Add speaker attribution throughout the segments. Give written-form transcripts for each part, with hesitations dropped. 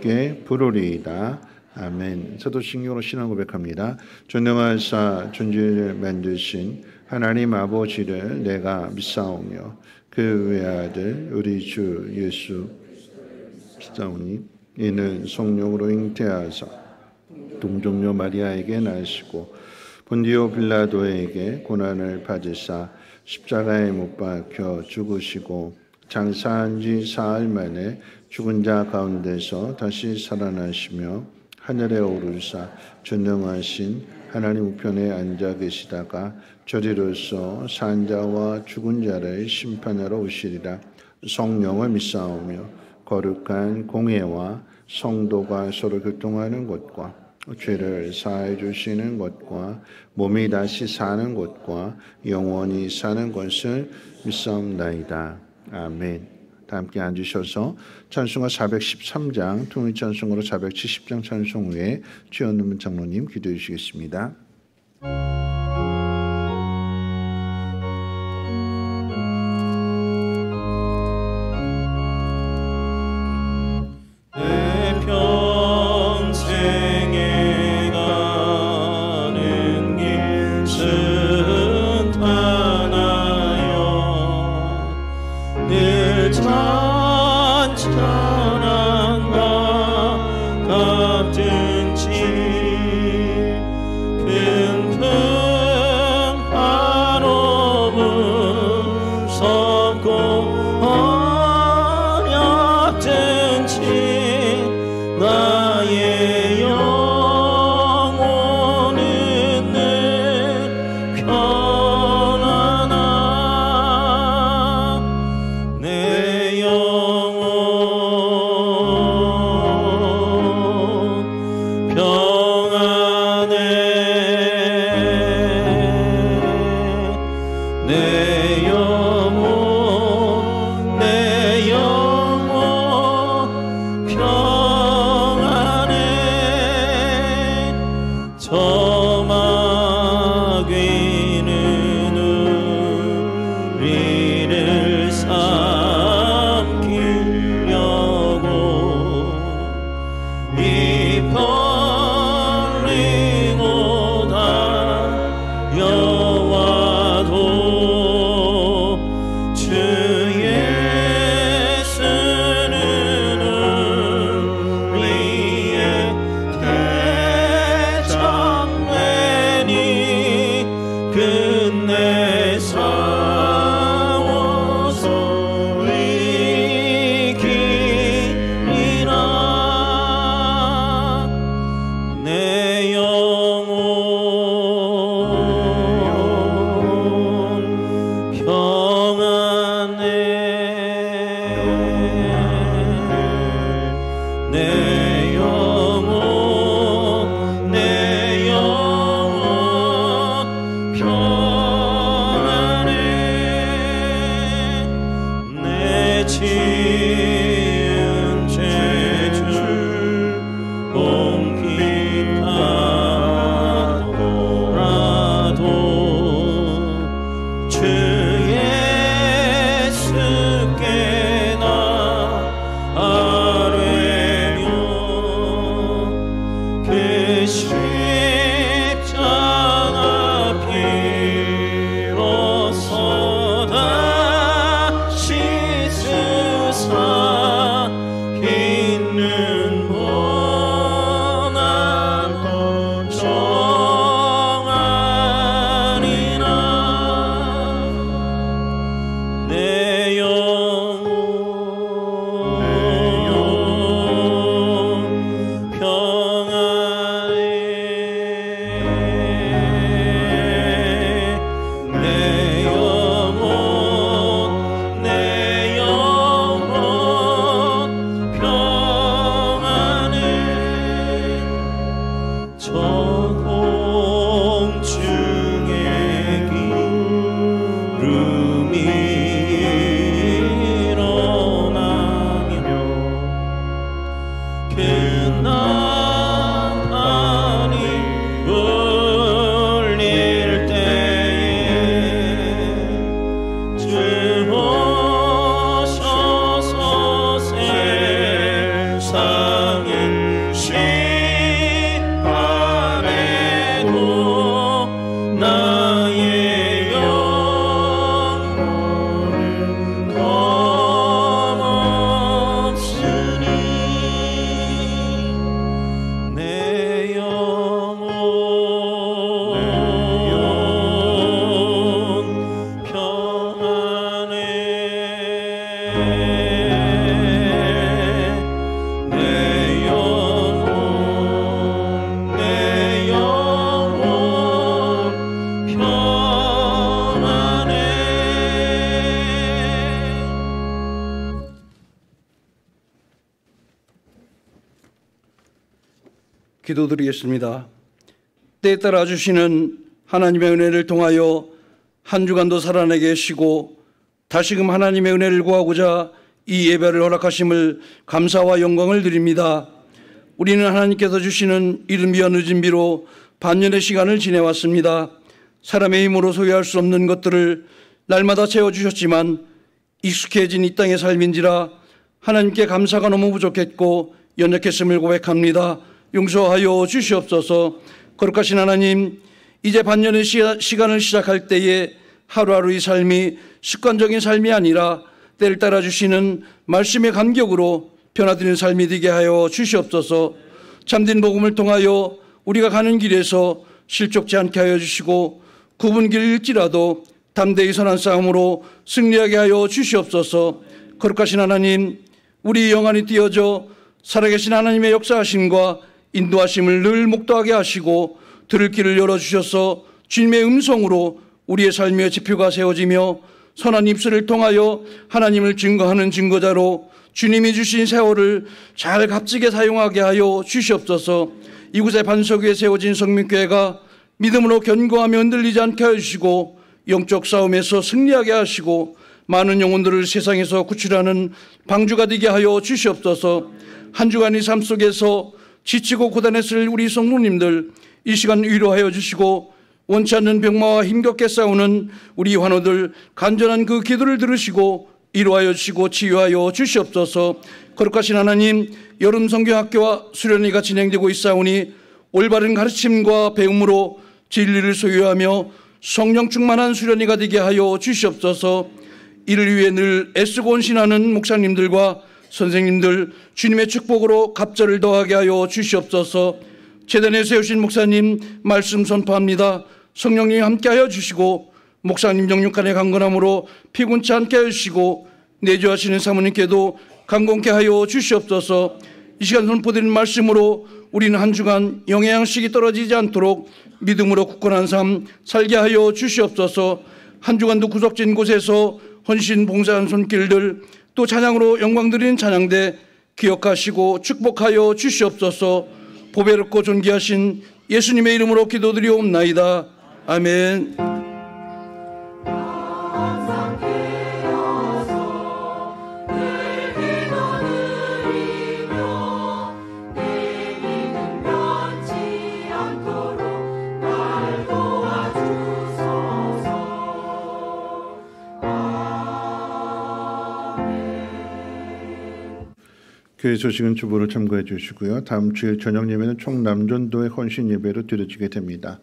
Speaker 1: 께 부르리이다. 아멘. 사도신경으로 신앙 고백합니다. 전능하사 존재를 만드신 하나님 아버지를 내가 믿사오며 그 외아들 우리 주 예수 믿사오니 이는 성령으로 잉태하사 동정녀 마리아에게 나시고 본디오 빌라도에게 고난을 받으사 십자가에 못 박혀 죽으시고 장사한 지 사흘 만에 죽은 자 가운데서 다시 살아나시며 하늘에 오르사 전능하신 하나님 우편에 앉아 계시다가 저리로서 산 자와 죽은 자를 심판하러 오시리라. 성령을 믿사오며 거룩한 공회와 성도가 서로 교통하는 것과 죄를 사해 주시는 것과 몸이 다시 사는 것과 영원히 사는 것을 믿사옵나이다. 아멘. 다 함께 앉으셔서 찬송가 413장 통일찬송으로 470장 찬송 후에 최현문 장로님 기도해 주시겠습니다.
Speaker 2: 주옵소서 새 삶 기도드리겠습니다. 때에 따라 주시는 하나님의 은혜를 통하여 한 주간도 살아내게 하시고 다시금 하나님의 은혜를 구하고자 이 예배를 허락하심을 감사와 영광을 드립니다. 우리는 하나님께서 주시는 이른비와 늦은비로 반년의 시간을 지내왔습니다. 사람의 힘으로 소유할 수 없는 것들을 날마다 채워주셨지만 익숙해진 이 땅의 삶인지라 하나님께 감사가 너무 부족했고 연약했음을 고백합니다. 용서하여 주시옵소서. 거룩하신 하나님, 이제 반년의 시간을 시작할 때에 하루하루의 삶이 습관적인 삶이 아니라 때를 따라 주시는 말씀의 감격으로 변화되는 삶이 되게 하여 주시옵소서. 참된 복음을 통하여 우리가 가는 길에서 실족지 않게 하여 주시고 굽은 길을 잃지라도 담대히 선한 싸움으로 승리하게 하여 주시옵소서. 거룩하신 하나님, 우리 영안이 띄어져 살아계신 하나님의 역사하심과 인도하심을 늘 목도하게 하시고 들을 길을 열어주셔서 주님의 음성으로 우리의 삶의 지표가 세워지며 선한 입술을 통하여 하나님을 증거하는 증거자로 주님이 주신 세월을 잘 값지게 사용하게 하여 주시옵소서. 이곳에 반석 위에 세워진 성민교회가 믿음으로 견고하며 흔들리지 않게 하시고 영적 싸움에서 승리하게 하시고 많은 영혼들을 세상에서 구출하는 방주가 되게 하여 주시옵소서. 한 주간의 삶 속에서 지치고 고단했을 우리 성도님들 이 시간 위로하여 주시고 원치 않는 병마와 힘겹게 싸우는 우리 환우들 간절한 그 기도를 들으시고 위로하여 주시고 치유하여 주시옵소서. 거룩하신 하나님, 여름 성경학교와 수련회가 진행되고 있사오니 올바른 가르침과 배움으로 진리를 소유하며 성령 충만한 수련회가 되게 하여 주시옵소서. 이를 위해 늘 애쓰고 헌신하는 목사님들과 선생님들 주님의 축복으로 갑절을 더하게 하여 주시옵소서. 재단에 세우신 목사님 말씀 선포합니다. 성령님 함께하여 주시고 목사님 영육간의 강건함으로 피곤치 않게 하시고 내주하시는 사모님께도 강건케 하여 주시옵소서. 이 시간 선포드린 말씀으로 우리는 한 주간 영의 양식이 떨어지지 않도록 믿음으로 굳건한 삶 살게 하여 주시옵소서. 한 주간도 구석진 곳에서 헌신 봉사한 손길들 또 찬양으로 영광 드리는 찬양대 기억하시고 축복하여 주시옵소서. 보배롭고 존귀하신 예수님의 이름으로 기도드리옵나이다. 아멘.
Speaker 1: 교회 소식은 주보를 참고해 주시고요. 다음 주일 저녁 예배는 총남전도의 헌신 예배로 드려지게 됩니다.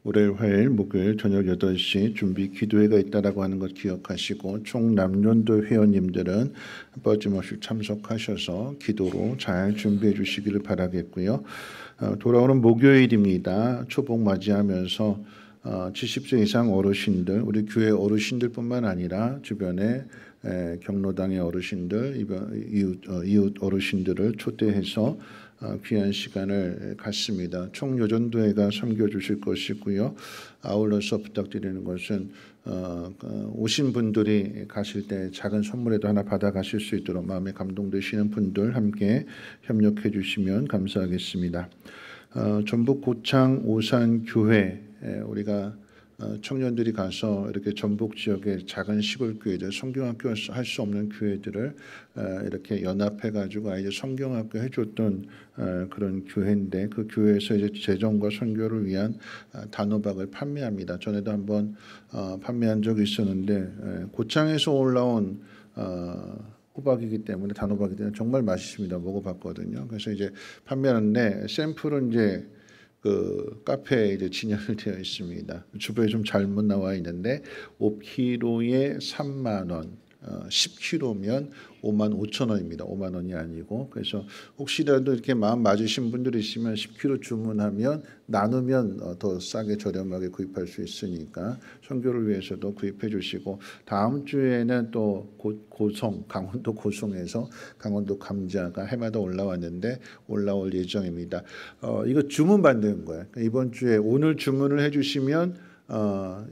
Speaker 1: 월요일, 화요일, 목요일 저녁 8시 준비 기도회가 있다라고 하는 것 기억하시고 총남전도 회원님들은 빠짐없이 참석하셔서 기도로 잘 준비해 주시기를 바라겠고요. 돌아오는 목요일입니다. 초복 맞이하면서 70세 이상 어르신들, 우리 교회 어르신들뿐만 아니라 주변에 경로당의 어르신들, 이웃 어르신들을 초대해서 귀한 시간을 갖습니다. 총여전도회가 섬겨주실 것이고요. 아울러서 부탁드리는 것은 오신 분들이 가실 때 작은 선물에도 하나 받아가실 수 있도록 마음에 감동되시는 분들 함께 협력해 주시면 감사하겠습니다. 전북 고창 오산교회 우리가 청년들이 가서 이렇게 전북 지역의 작은 시골 교회들, 성경학교 할 수 없는 교회들을 이렇게 연합해 가지고 아이들 성경학교 해줬던 그런 교회인데 그 교회에서 이제 재정과 선교를 위한 단호박을 판매합니다. 전에도 한번 판매한 적이 있었는데 고창에서 올라온 호박이기 때문에 단호박이기 때문에 정말 맛있습니다. 먹어봤거든요. 그래서 이제 판매하는데 샘플은 이제 그 카페에 이제 진열되어 있습니다. 주부에 좀 잘못 나와 있는데 5kg에 3만 원, 10kg면 55,000원입니다. 5만 원이 아니고. 그래서 혹시라도 이렇게 마음 맞으신 분들이 있으면 10kg 주문하면 나누면 더 싸게 저렴하게 구입할 수 있으니까 선교를 위해서도 구입해 주시고, 다음 주에는 또 고성, 강원도 고성에서 강원도 감자가 해마다 올라왔는데 올라올 예정입니다. 이거 주문 받는 거예요. 이번 주에 오늘 주문을 해 주시면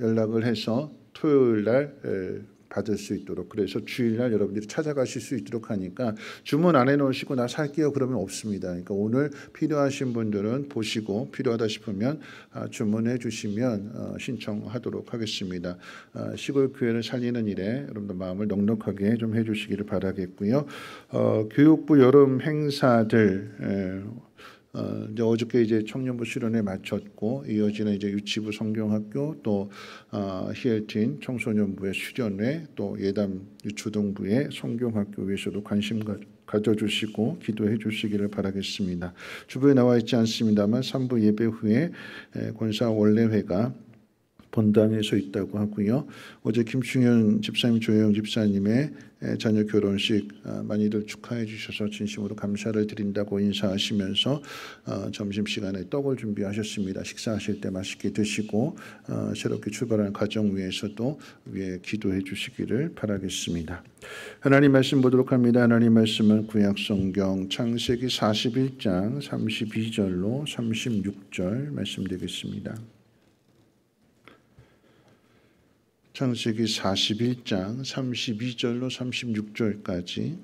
Speaker 1: 연락을 해서 토요일 날 받을 수 있도록, 그래서 주일날 여러분들이 찾아가실 수 있도록 하니까 주문 안 해놓으시고 나 살게요 그러면 없습니다. 그러니까 오늘 필요하신 분들은 보시고 필요하다 싶으면 주문해 주시면 신청하도록 하겠습니다. 시골 교회를 살리는 일에 여러분들 마음을 넉넉하게 좀 해주시기를 바라겠고요. 교육부 여름 행사들 이제 어저께 이제 청년부 수련회 마쳤고 이어지는 이제 유치부 성경학교 또 히엘틴 청소년부의 수련회 또 예담 유초등부의 성경학교 위해서도 관심 가져주시고 기도해 주시기를 바라겠습니다. 주부에 나와 있지 않습니다만 3부 예배 후에 권사 원례회가 본당에서 있다고 하고요. 어제 김충현 집사님, 조영 집사님의 자녀 결혼식 많이들 축하해 주셔서 진심으로 감사를 드린다고 인사하시면서 점심시간에 떡을 준비하셨습니다. 식사하실 때 맛있게 드시고 새롭게 출발하는 가정 위해서도 위에 기도해 주시기를 바라겠습니다. 하나님 말씀 보도록 합니다. 하나님 말씀은 구약성경 창세기 41장 32절로 36절 말씀드리겠습니다. 창세기 41장 32절로 36절까지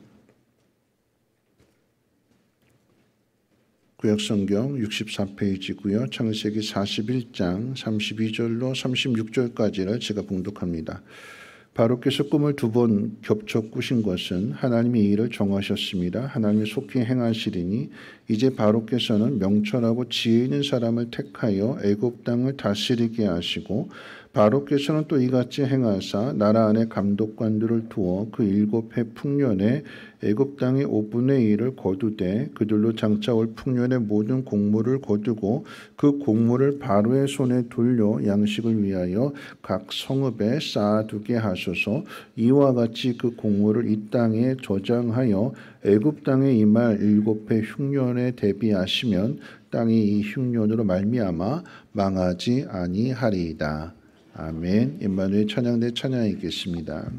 Speaker 1: 구약성경 64페이지고요. 창세기 41장 32절로 36절까지를 제가 봉독합니다. 바로께서 꿈을 2번 겹쳐 꾸신 것은 하나님이 이 일을 정하셨습니다. 하나님이 속히 행하시리니 이제 바로께서는 명철하고 지혜 있는 사람을 택하여 애굽 땅을 다스리게 하시고 바로께서는 또 이같이 행하사 나라 안에 감독관들을 두어 그 7해 풍년에 애굽 땅의 5분의 1을 거두되 그들로 장차 올 풍년의 모든 곡물을 거두고 그 곡물을 바로의 손에 돌려 양식을 위하여 각 성읍에 쌓아두게 하소서. 이와 같이 그 곡물을 이 땅에 저장하여 애굽 땅에 임할 7해 흉년에 대비하시면 땅이 이 흉년으로 말미암아 망하지 아니하리이다. 아멘. 임마누엘 찬양대 찬양이 있겠습니다.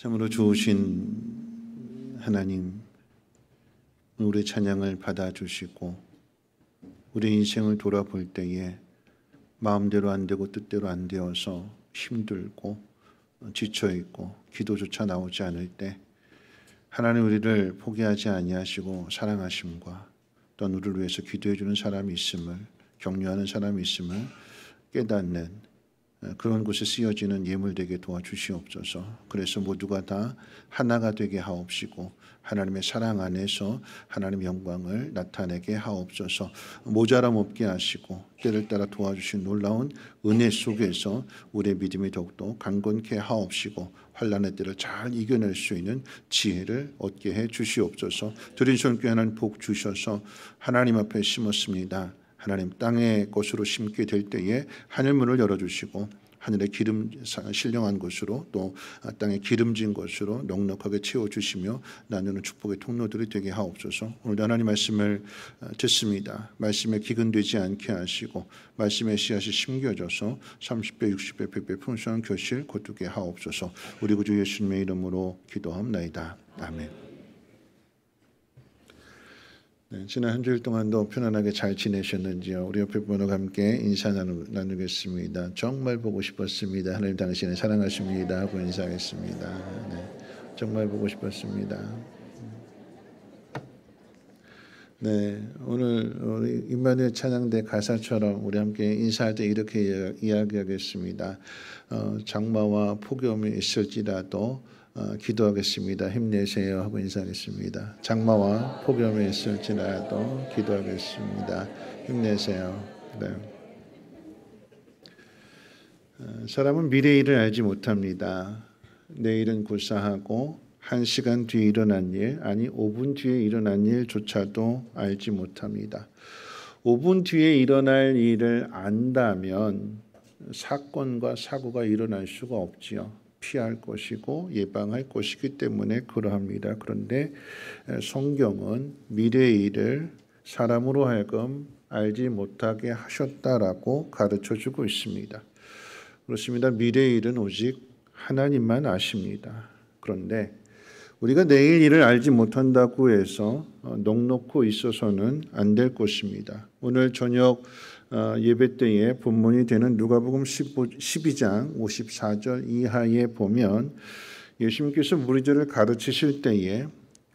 Speaker 1: 참으로 좋으신 하나님, 우리 찬양을 받아주시고 우리 인생을 돌아볼 때에 마음대로 안 되고 뜻대로 안 되어서 힘들고 지쳐있고 기도조차 나오지 않을 때 하나님 우리를 포기하지 아니하시고 사랑하심과 또 우리를 위해서 기도해 주는 사람이 있음을, 격려하는 사람이 있음을 깨닫는 그런 곳에 쓰여지는 예물 되게 도와주시옵소서. 그래서 모두가 다 하나가 되게 하옵시고 하나님의 사랑 안에서 하나님의 영광을 나타내게 하옵소서. 모자람 없게 하시고 때를 따라 도와주신 놀라운 은혜 속에서 우리의 믿음이 더욱더 강건케 하옵시고 환난의 때를 잘 이겨낼 수 있는 지혜를 얻게 해 주시옵소서. 드린 손께 하나님 복 주셔서 하나님 앞에 심었습니다. 하나님 땅의 것으로 심게 될 때에 하늘 문을 열어주시고 하늘의 기름 신령한 것으로 또 땅의 기름진 것으로 넉넉하게 채워주시며 나누는 축복의 통로들이 되게 하옵소서. 오늘도 하나님 말씀을 듣습니다. 말씀에 기근되지 않게 하시고 말씀의 씨앗이 심겨져서 30배 60배 100배 풍성한 교실 거두게 하옵소서. 우리 구주 예수님의 이름으로 기도합나이다. 아멘. 네, 지난 한 주일 동안도 편안하게 잘 지내셨는지요? 우리 옆에 분과 함께 인사 나누겠습니다. 정말 보고 싶었습니다. 하나님 당신을 사랑하십니다 하고 인사하겠습니다. 네, 정말 보고 싶었습니다. 네, 오늘 우리 임마누엘 찬양대 가사처럼 우리 함께 인사할 때 이렇게 이야기하겠습니다. 장마와 폭염이 있을지라도 기도하겠습니다. 힘내세요 하고 인사하겠습니다. 장마와 폭염이 있을지라도 기도하겠습니다. 힘내세요. 네. 사람은 미래의 일을 알지 못합니다. 내일은 고사하고 1시간 뒤에 일어난 일, 아니 5분 뒤에 일어난 일조차도 알지 못합니다. 5분 뒤에 일어날 일을 안다면 사건과 사고가 일어날 수가 없지요. 피할 것이고 예방할 것이기 때문에 그러합니다. 그런데 성경은 미래의 일을 사람으로 하여금 알지 못하게 하셨다라고 가르쳐주고 있습니다. 그렇습니다. 미래의 일은 오직 하나님만 아십니다. 그런데 우리가 내일 일을 알지 못한다고 해서 넋놓고 있어서는 안 될 것입니다. 오늘 저녁 예배 때에 본문이 되는 누가복음 12장 54절 이하에 보면 예수님께서 무리들을 가르치실 때에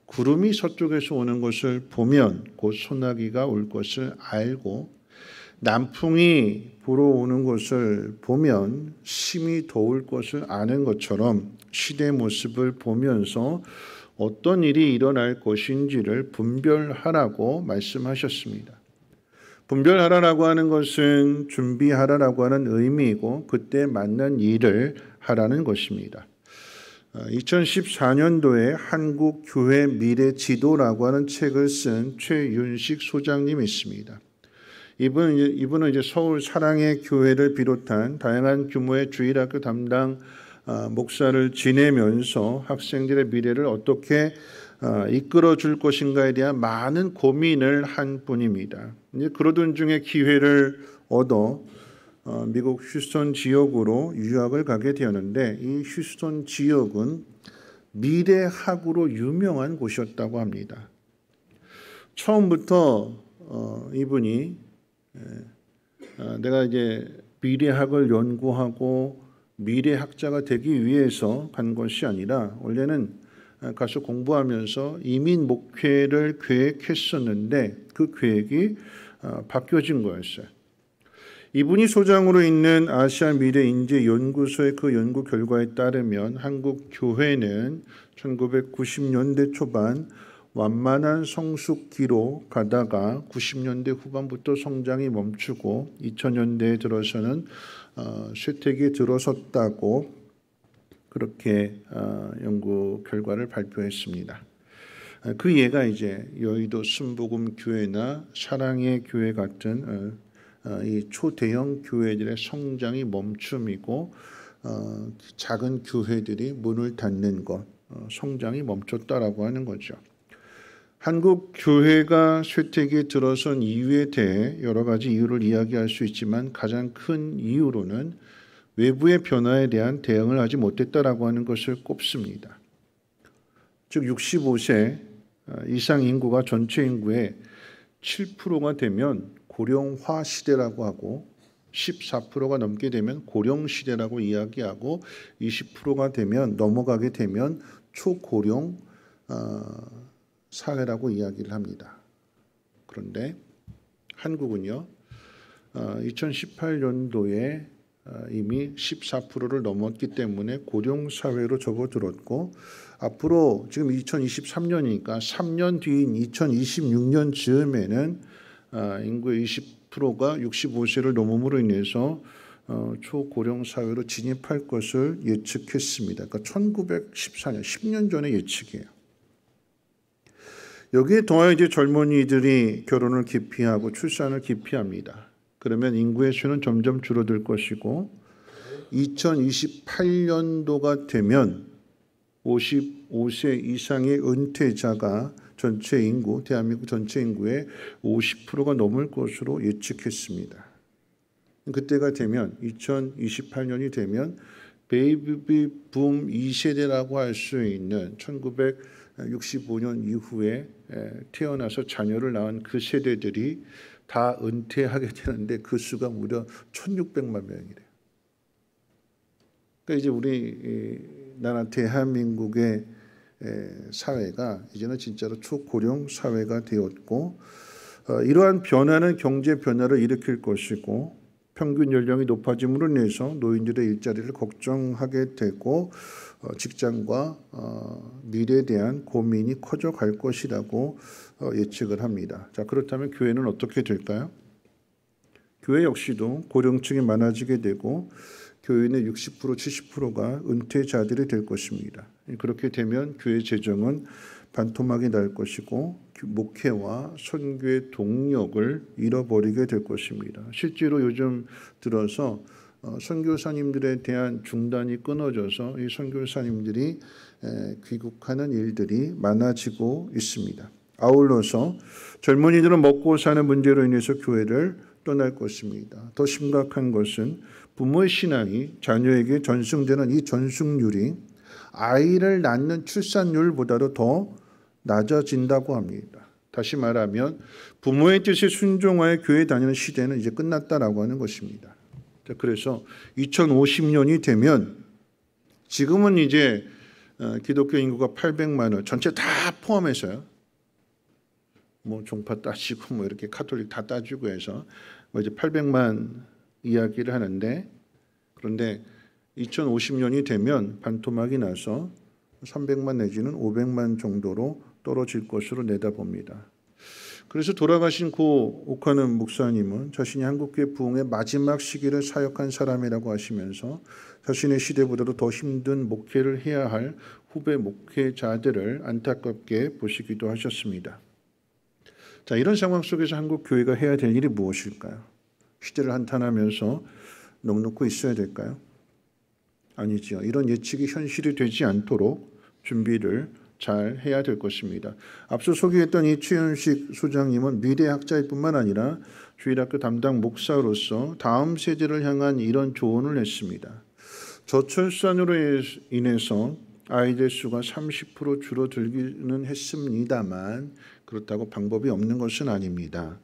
Speaker 1: 구름이 서쪽에서 오는 것을 보면 곧 소나기가 올 것을 알고 남풍이 불어오는 것을 보면 심히 더울 것을 아는 것처럼 시대의 모습을 보면서 어떤 일이 일어날 것인지를 분별하라고 말씀하셨습니다. 분별하라라고 하는 것은 준비하라라고 하는 의미이고 그때 맞는 일을 하라는 것입니다. 2014년도에 한국교회 미래지도라고 하는 책을 쓴 최윤식 소장님이 있습니다. 이분은 이제 서울 사랑의 교회를 비롯한 다양한 규모의 주일학교 담당 목사를 지내면서 학생들의 미래를 어떻게 이끌어 줄 것인가에 대한 많은 고민을 한 분입니다. 이제 그러던 중에 기회를 얻어 미국 휴스턴 지역으로 유학을 가게 되었는데 이 휴스턴 지역은 미래학으로 유명한 곳이었다고 합니다. 처음부터 이분이 내가 이제 미래학을 연구하고 미래학자가 되기 위해서 간 것이 아니라 원래는 가서 공부하면서 이민 목회를 계획했었는데 그 계획이 바뀌어진 거였어요. 이분이 소장으로 있는 아시아 미래인재연구소의 그 연구 결과에 따르면 한국 교회는 1990년대 초반 완만한 성숙기로 가다가 90년대 후반부터 성장이 멈추고 2000년대에 들어서는 쇠퇴기에 들어섰다고 그렇게 연구 결과를 발표했습니다. 그 예가 이제 여의도 순복음교회나 사랑의 교회 같은 이 초대형 교회들의 성장이 멈춤이고 작은 교회들이 문을 닫는 것, 성장이 멈췄다라고 하는 거죠. 한국 교회가 쇠퇴기에 들어선 이유에 대해 여러 가지 이유를 이야기할 수 있지만 가장 큰 이유로는 외부의 변화에 대한 대응을 하지 못했다라고 하는 것을 꼽습니다. 즉 65세 이상 인구가 전체 인구의 7%가 되면 고령화 시대라고 하고 14%가 넘게 되면 고령 시대라고 이야기하고 20%가 되면 넘어가게 되면 초고령 사회라고 이야기를 합니다. 그런데 한국은요, 2018년도에 이미 14%를 넘었기 때문에 고령 사회로 접어들었고, 앞으로 지금 2023년이니까 3년 뒤인 2026년 즈음에는 인구의 20%가 65세를 넘음으로 인해서 초고령 사회로 진입할 것을 예측했습니다. 그러니까 1914년, 10년 전의 예측이에요. 여기에 더하여 이제 젊은이들이 결혼을 기피하고 출산을 기피합니다. 그러면 인구의 수는 점점 줄어들 것이고 2028년도가 되면 55세 이상의 은퇴자가 전체 인구, 대한민국 전체 인구의 50%가 넘을 것으로 예측했습니다. 그때가 되면 2028년이 되면 베이비 붐 2세대라고 할 수 있는 1965년 이후에 태어나서 자녀를 낳은 그 세대들이 다 은퇴하게 되는데 그 수가 무려 1,600만 명이래요. 그러니까 이제 우리 나라 대한민국의 사회가 이제는 진짜로 초고령 사회가 되었고, 이러한 변화는 경제 변화를 일으킬 것이고 평균 연령이 높아짐으로 인해서 노인들의 일자리를 걱정하게 되고 직장과 미래에 대한 고민이 커져갈 것이라고 예측을 합니다. 자, 그렇다면 교회는 어떻게 될까요? 교회 역시도 고령층이 많아지게 되고 교인의 60% 70%가 은퇴자들이 될 것입니다. 그렇게 되면 교회 재정은 반토막이 날 것이고 목회와 선교의 동력을 잃어버리게 될 것입니다. 실제로 요즘 들어서 선교사님들에 대한 중단이 끊어져서 이 선교사님들이 귀국하는 일들이 많아지고 있습니다. 아울러서 젊은이들은 먹고 사는 문제로 인해서 교회를 떠날 것입니다. 더 심각한 것은 부모의 신앙이 자녀에게 전승되는 이 전승률이 아이를 낳는 출산율보다도 더 낮아진다고 합니다. 다시 말하면 부모의 뜻에 순종하여 교회 다니는 시대는 이제 끝났다라고 하는 것입니다. 그래서 2050년이 되면 지금은 이제 기독교 인구가 800만을 전체 다 포함해서요. 뭐 종파 따지고 뭐 이렇게 카톨릭 다 따지고 해서 뭐 이제 800만 이야기를 하는데, 그런데 2050년이 되면 반토막이 나서 300만 내지는 500만 정도로 떨어질 것으로 내다봅니다. 그래서 돌아가신 고 오카는 목사님은 자신이 한국교회 부흥의 마지막 시기를 사역한 사람이라고 하시면서 자신의 시대보다도 더 힘든 목회를 해야 할 후배 목회자들을 안타깝게 보시기도 하셨습니다. 자, 이런 상황 속에서 한국교회가 해야 될 일이 무엇일까요? 시대를 한탄하면서 넋놓고 있어야 될까요? 아니지요. 이런 예측이 현실이 되지 않도록 준비를 잘 해야 될 것입니다. 앞서 소개했던 이 최현식 소장님은 미래학자일 뿐만 아니라 주일학교 담당 목사로서 다음 세대를 향한 이런 조언을 했습니다. 저출산으로 인해서 아이들 수가 30% 줄어들기는 했습니다만 그렇다고 방법이 없는 것은 아닙니다.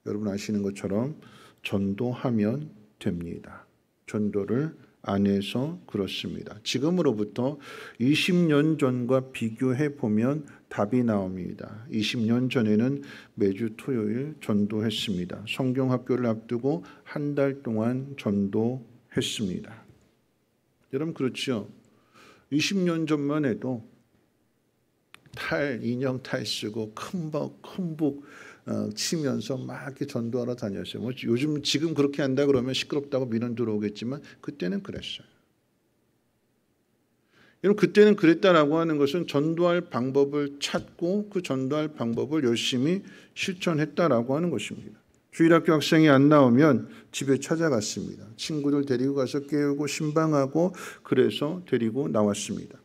Speaker 1: 여러분 아시는 것처럼 전도하면 됩니다. 전도를 안 해서 그렇습니다. 지금으로부터 20년 전과 비교해 보면 답이 나옵니다. 20년 전에는 매주 토요일 전도했습니다. 성경학교를 앞두고 한 달 동안 전도했습니다. 여러분 그렇죠? 20년 전만 해도 인형 탈 쓰고 큰복 치면서 막 이렇게 전도하러 다녔어요. 뭐 요즘 지금 그렇게 한다 그러면 시끄럽다고 민원 들어오겠지만 그때는 그랬어요. 여러분 그때는 그랬다라고 하는 것은 전도할 방법을 찾고 그 전도할 방법을 열심히 실천했다라고 하는 것입니다. 주일학교 학생이 안 나오면 집에 찾아갔습니다. 친구들 데리고 가서 깨우고 신방하고 그래서 데리고 나왔습니다.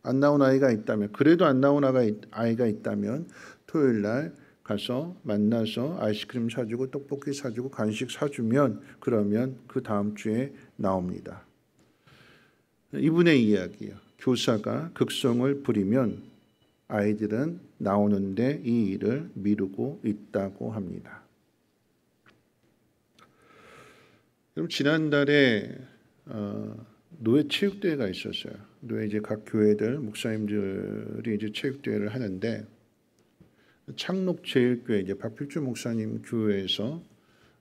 Speaker 1: 안 나온 아이가 있다면, 그래도 안 나온 아이가 있다면 토요일 날 가서 만나서 아이스크림 사주고 떡볶이 사주고 간식 사주면 그러면 그 다음 주에 나옵니다. 이분의 이야기예요. 교사가 극성을 부리면 아이들은 나오는데 이 일을 미루고 있다고 합니다. 그럼 지난달에 노예 체육대회가 있었어요. 노예 이제 각 교회들 목사님들이 이제 체육대회를 하는데 창록제일교회 이제 박필주 목사님 교회에서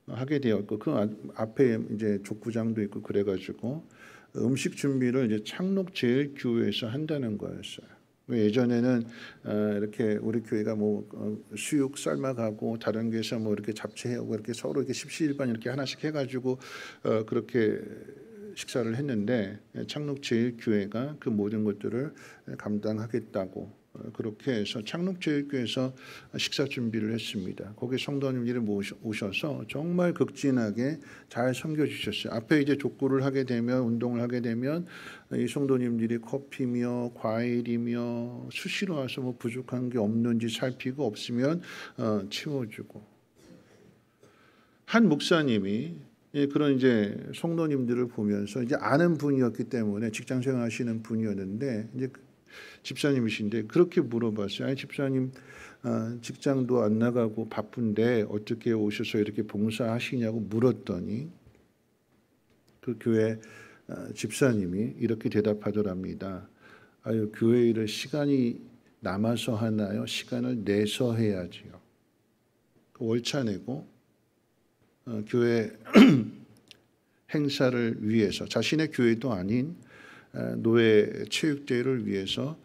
Speaker 1: 하게 되었고 그 앞에 이제 족구장도 있고 그래가지고 음식 준비를 이제 창록제일교회에서 한다는 거였어요. 예전에는 이렇게 우리 교회가 뭐 수육 삶아가고 다른 교회에서 뭐 이렇게 잡채하고 이렇게 서로 이렇게 십시일반 이렇게 하나씩 해가지고 그렇게 식사를 했는데 창록제일교회가 그 모든 것들을 감당하겠다고 그렇게 해서 창록제일교회에서 식사 준비를 했습니다. 거기 성도님들이 오셔서 정말 극진하게 잘 섬겨주셨어요. 앞에 이제 족구를 하게 되면 운동을 하게 되면 이 성도님들이 커피며 과일이며 수시로 와서 뭐 부족한 게 없는지 살피고 없으면 채워주고 한 목사님이 그런 이제 성도님들을 보면서 이제 아는 분이었기 때문에 직장 생활하시는 분이었는데 이제 집사님이신데 그렇게 물어봤어요. 아니 집사님 직장도 안 나가고 바쁜데 어떻게 오셔서 이렇게 봉사하시냐고 물었더니 그 교회 집사님이 이렇게 대답하더랍니다. 아유 교회 일을 시간이 남아서 하나요? 시간을 내서 해야지요. 월차 내고 교회 행사를 위해서 자신의 교회도 아닌 노예 체육대회를 위해서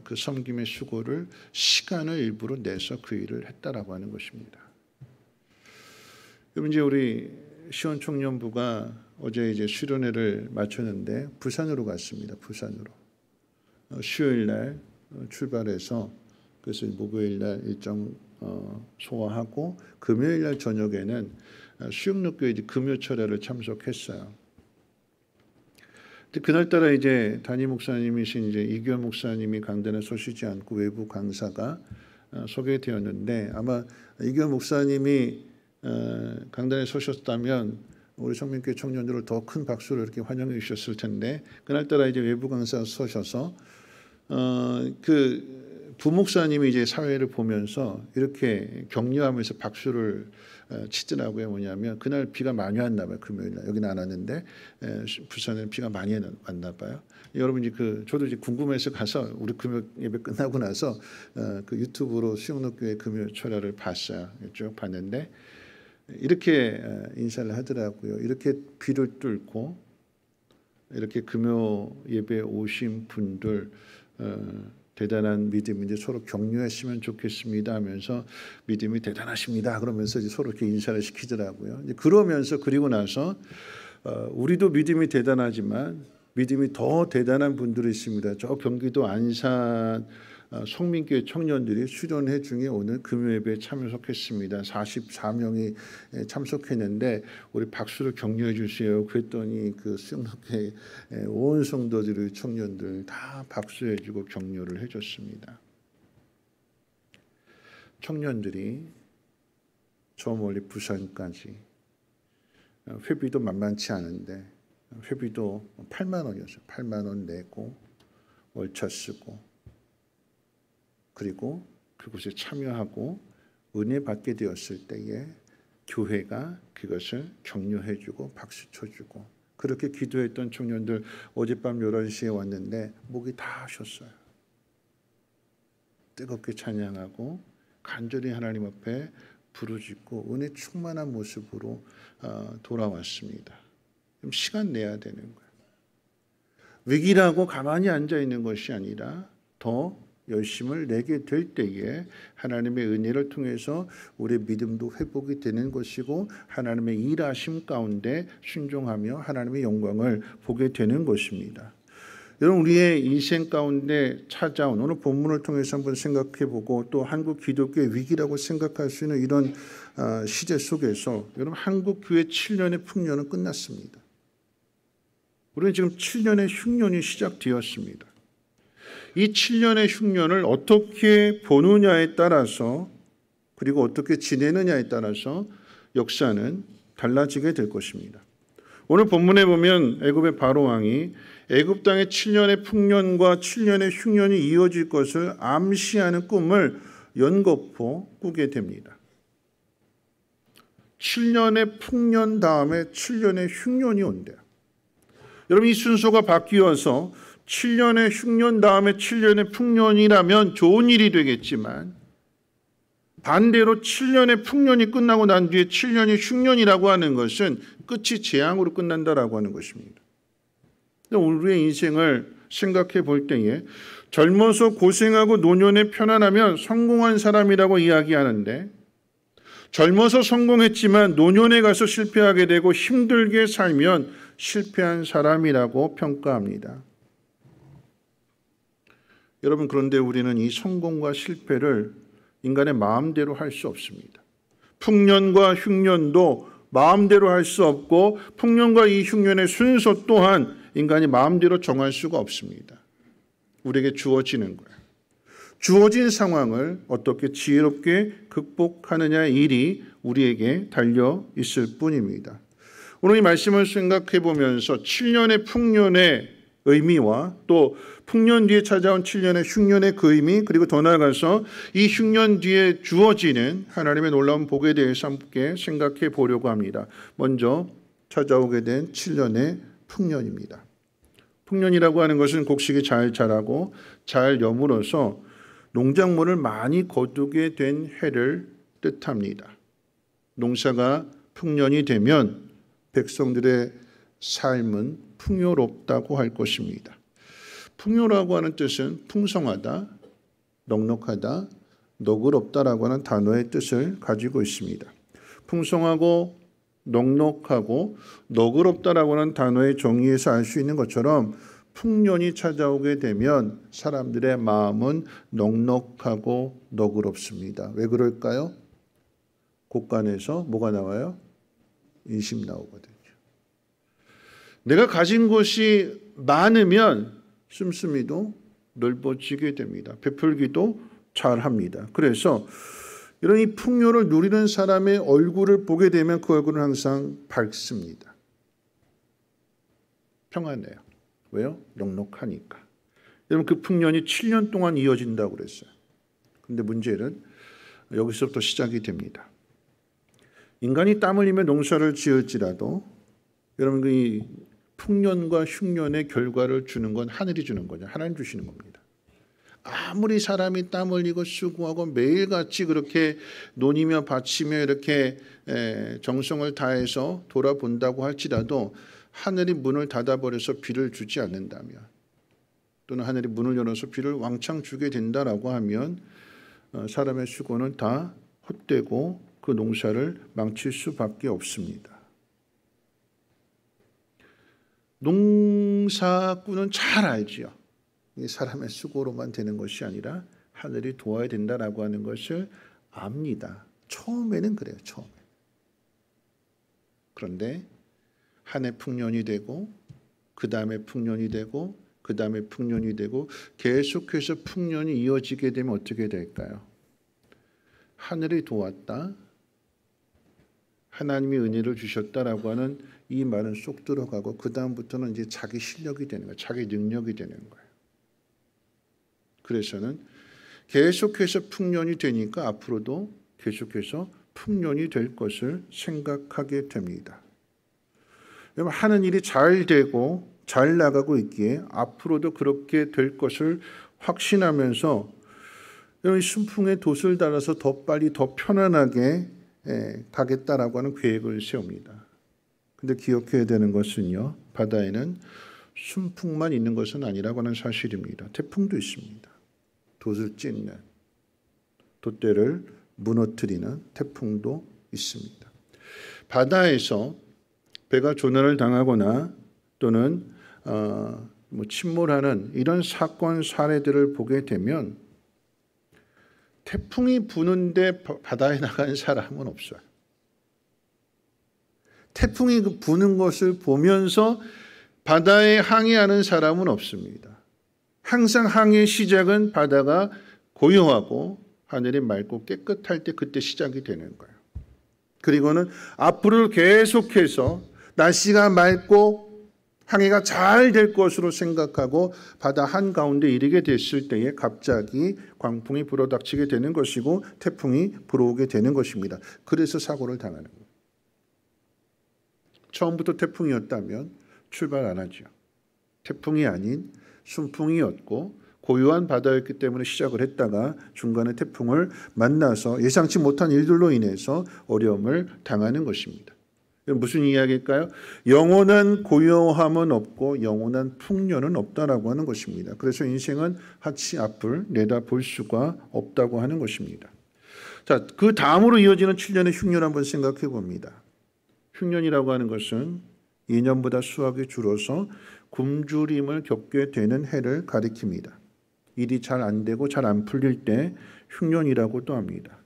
Speaker 1: 그 섬김의 수고를 시간을 일부러 내서 그 일을 했다라고 하는 것입니다. 그럼 이제 우리 시원 청년부가 어제 이제 수련회를 마쳤는데 부산으로 갔습니다. 부산으로 수요일 날 출발해서 그래서 목요일 날 일정 소화하고 금요일 날 저녁에는 수영록교회 금요철회를 참석했어요. 그날따라 이제 담임 목사님이신 이제 이규현 목사님이 강단에 서시지 않고 외부 강사가 소개되었는데 아마 이규현 목사님이 강단에 서셨다면 우리 성민교회 청년들을 더 큰 박수로 이렇게 환영해 주셨을 텐데 그날따라 이제 외부 강사 서셔서 그 부목사님이 이제 사회를 보면서 이렇게 격려하면서 박수를 치더라고요. 뭐냐면 그날 비가 많이 왔나 봐요. 금요일 날 여기는 안 왔는데 부산에는 비가 많이 왔나 봐요. 여러분 이제 저도 이제 궁금해서 가서 우리 금요 예배 끝나고 나서 그 유튜브로 수영록교회 금요 철야를 봤어요. 쭉 봤는데 이렇게 인사를 하더라고요. 이렇게 비를 뚫고 이렇게 금요 예배 오신 분들 대단한 믿음인데 서로 격려했으면 좋겠습니다 하면서 믿음이 대단하십니다 그러면서 이제 서로 이렇게 인사를 시키더라고요. 이제 그러면서 그리고 나서 우리도 믿음이 대단하지만 믿음이 더 대단한 분들이 있습니다. 저 경기도 안산 성민교회 청년들이 수련회 중에 오늘 금요예배에 참석했습니다. 44명이 참석했는데 우리 박수를 격려해 주세요. 그랬더니 그 수영학회 온 성도들의 청년들 다 박수해 주고 격려를 해줬습니다. 청년들이 저 멀리 부산까지 회비도 만만치 않은데 회비도 8만 원이었어요. 8만 원 내고 월차 쓰고 그리고 그곳에 참여하고 은혜 받게 되었을 때에 교회가 그것을 격려해주고 박수 쳐주고 그렇게 기도했던 청년들 어젯밤 11시에 왔는데 목이 다 쉬었어요. 뜨겁게 찬양하고 간절히 하나님 앞에 부르짖고 은혜 충만한 모습으로 돌아왔습니다. 좀 시간 내야 되는 거예요. 위기라고 가만히 앉아있는 것이 아니라 더 열심을 내게 될 때에 하나님의 은혜를 통해서 우리의 믿음도 회복이 되는 것이고 하나님의 일하심 가운데 순종하며 하나님의 영광을 보게 되는 것입니다. 여러분 우리의 인생 가운데 찾아온 오늘 본문을 통해서 한번 생각해보고 또 한국 기독교의 위기라고 생각할 수 있는 이런 시대 속에서 여러분 한국 교회 7년의 풍년은 끝났습니다. 우리는 지금 7년의 흉년이 시작되었습니다. 이 7년의 흉년을 어떻게 보느냐에 따라서 그리고 어떻게 지내느냐에 따라서 역사는 달라지게 될 것입니다. 오늘 본문에 보면 애굽의 바로 왕이 애굽 땅의 7년의 풍년과 7년의 흉년이 이어질 것을 암시하는 꿈을 연거푸 꾸게 됩니다. 7년의 풍년 다음에 7년의 흉년이 온대요. 여러분, 이 순서가 바뀌어서 7년의 흉년 다음에 7년의 풍년이라면 좋은 일이 되겠지만, 반대로 7년의 풍년이 끝나고 난 뒤에 7년의 흉년이라고 하는 것은 끝이 재앙으로 끝난다라고 하는 것입니다. 우리의 인생을 생각해 볼 때에 젊어서 고생하고 노년에 편안하면 성공한 사람이라고 이야기하는데, 젊어서 성공했지만 노년에 가서 실패하게 되고 힘들게 살면 실패한 사람이라고 평가합니다. 여러분, 그런데 우리는 이 성공과 실패를 인간의 마음대로 할 수 없습니다. 풍년과 흉년도 마음대로 할 수 없고, 풍년과 이 흉년의 순서 또한 인간이 마음대로 정할 수가 없습니다. 우리에게 주어지는 거예요. 주어진 상황을 어떻게 지혜롭게 극복하느냐의 일이 우리에게 달려 있을 뿐입니다. 오늘 이 말씀을 생각해 보면서 7년의 풍년의 의미와 또 풍년 뒤에 찾아온 7년의 흉년의 그 의미, 그리고 더 나아가서 이 흉년 뒤에 주어지는 하나님의 놀라운 복에 대해서 함께 생각해 보려고 합니다. 먼저 찾아오게 된 7년의 풍년입니다. 풍년이라고 하는 것은 곡식이 잘 자라고 잘 여물어서 농작물을 많이 거두게 된 해를 뜻합니다. 농사가 풍년이 되면 백성들의 삶은 풍요롭다고 할 것입니다. 풍요라고 하는 뜻은 풍성하다, 넉넉하다, 너그럽다라고 하는 단어의 뜻을 가지고 있습니다. 풍성하고 넉넉하고 너그럽다라고 하는 단어의 정의에서 알 수 있는 것처럼 풍년이 찾아오게 되면 사람들의 마음은 넉넉하고 너그럽습니다. 왜 그럴까요? 곳간에서 뭐가 나와요? 인심 나오거든요. 내가 가진 것이 많으면 씀씀이도 넓어지게 됩니다. 베풀기도 잘합니다. 그래서 이런 이 풍요를 누리는 사람의 얼굴을 보게 되면 그 얼굴은 항상 밝습니다. 평안해요. 왜요? 넉넉하니까. 여러분, 그 풍년이 7년 동안 이어진다고 그랬어요. 그런데 문제는 여기서부터 시작이 됩니다. 인간이 땀 흘리며 농사를 지을지라도 여러분, 그 풍년과 흉년의 결과를 주는 건 하늘이 주는 거죠. 하나님 주시는 겁니다. 아무리 사람이 땀 흘리고 수고하고 매일같이 그렇게 논이며 밭이며 이렇게 정성을 다해서 돌아본다고 할지라도 하늘이 문을 닫아버려서 비를 주지 않는다면, 또는 하늘이 문을 열어서 비를 왕창 주게 된다라고 하면 사람의 수고는 다 헛되고 그 농사를 망칠 수밖에 없습니다. 농사꾼은 잘 알지요. 사람의 수고로만 되는 것이 아니라 하늘이 도와야 된다라고 하는 것을 압니다. 처음에는 그래요. 처음에. 그런데 한 해 풍년이 되고 그 다음에 풍년이 되고 그 다음에 풍년이 되고 계속해서 풍년이 이어지게 되면 어떻게 될까요? 하늘이 도왔다, 하나님이 은혜를 주셨다라고 하는 이 말은 쏙 들어가고 그 다음부터는 이제 자기 실력이 되는 거예요. 자기 능력이 되는 거예요. 그래서는 계속해서 풍년이 되니까 앞으로도 계속해서 풍년이 될 것을 생각하게 됩니다. 여러분, 하는 일이 잘 되고 잘 나가고 있기에 앞으로도 그렇게 될 것을 확신하면서 여러분, 순풍의 돛을 달아서 더 빨리 더 편안하게 가겠다라고 하는 계획을 세웁니다. 근데 기억해야 되는 것은요, 바다에는 순풍만 있는 것은 아니라고 하는 사실입니다. 태풍도 있습니다. 돛을 찢는, 돛대를 무너뜨리는 태풍도 있습니다. 바다에서 배가 조난을 당하거나 또는 침몰하는 이런 사건 사례들을 보게 되면 태풍이 부는데 바다에 나간 사람은 없어요. 태풍이 부는 것을 보면서 바다에 항해하는 사람은 없습니다. 항상 항해의 시작은 바다가 고요하고 하늘이 맑고 깨끗할 때 그때 시작이 되는 거예요. 그리고는 앞으로 계속해서 날씨가 맑고 항해가 잘 될 것으로 생각하고 바다 한가운데 이르게 됐을 때에 갑자기 광풍이 불어닥치게 되는 것이고 태풍이 불어오게 되는 것입니다. 그래서 사고를 당하는 거예요. 처음부터 태풍이었다면 출발 안 하죠. 태풍이 아닌 순풍이었고 고요한 바다였기 때문에 시작을 했다가 중간에 태풍을 만나서 예상치 못한 일들로 인해서 어려움을 당하는 것입니다. 무슨 이야기일까요? 영원한 고요함은 없고 영원한 풍요는 없다라고 하는 것입니다. 그래서 인생은 하치 앞을 내다볼 수가 없다고 하는 것입니다. 자, 그 다음으로 이어지는 7년의 흉년 한번 생각해 봅니다. 흉년이라고 하는 것은 2년보다 수확이 줄어서 굶주림을 겪게 되는 해를 가리킵니다. 일이 잘 안 되고 잘 안 풀릴 때 흉년이라고도 합니다.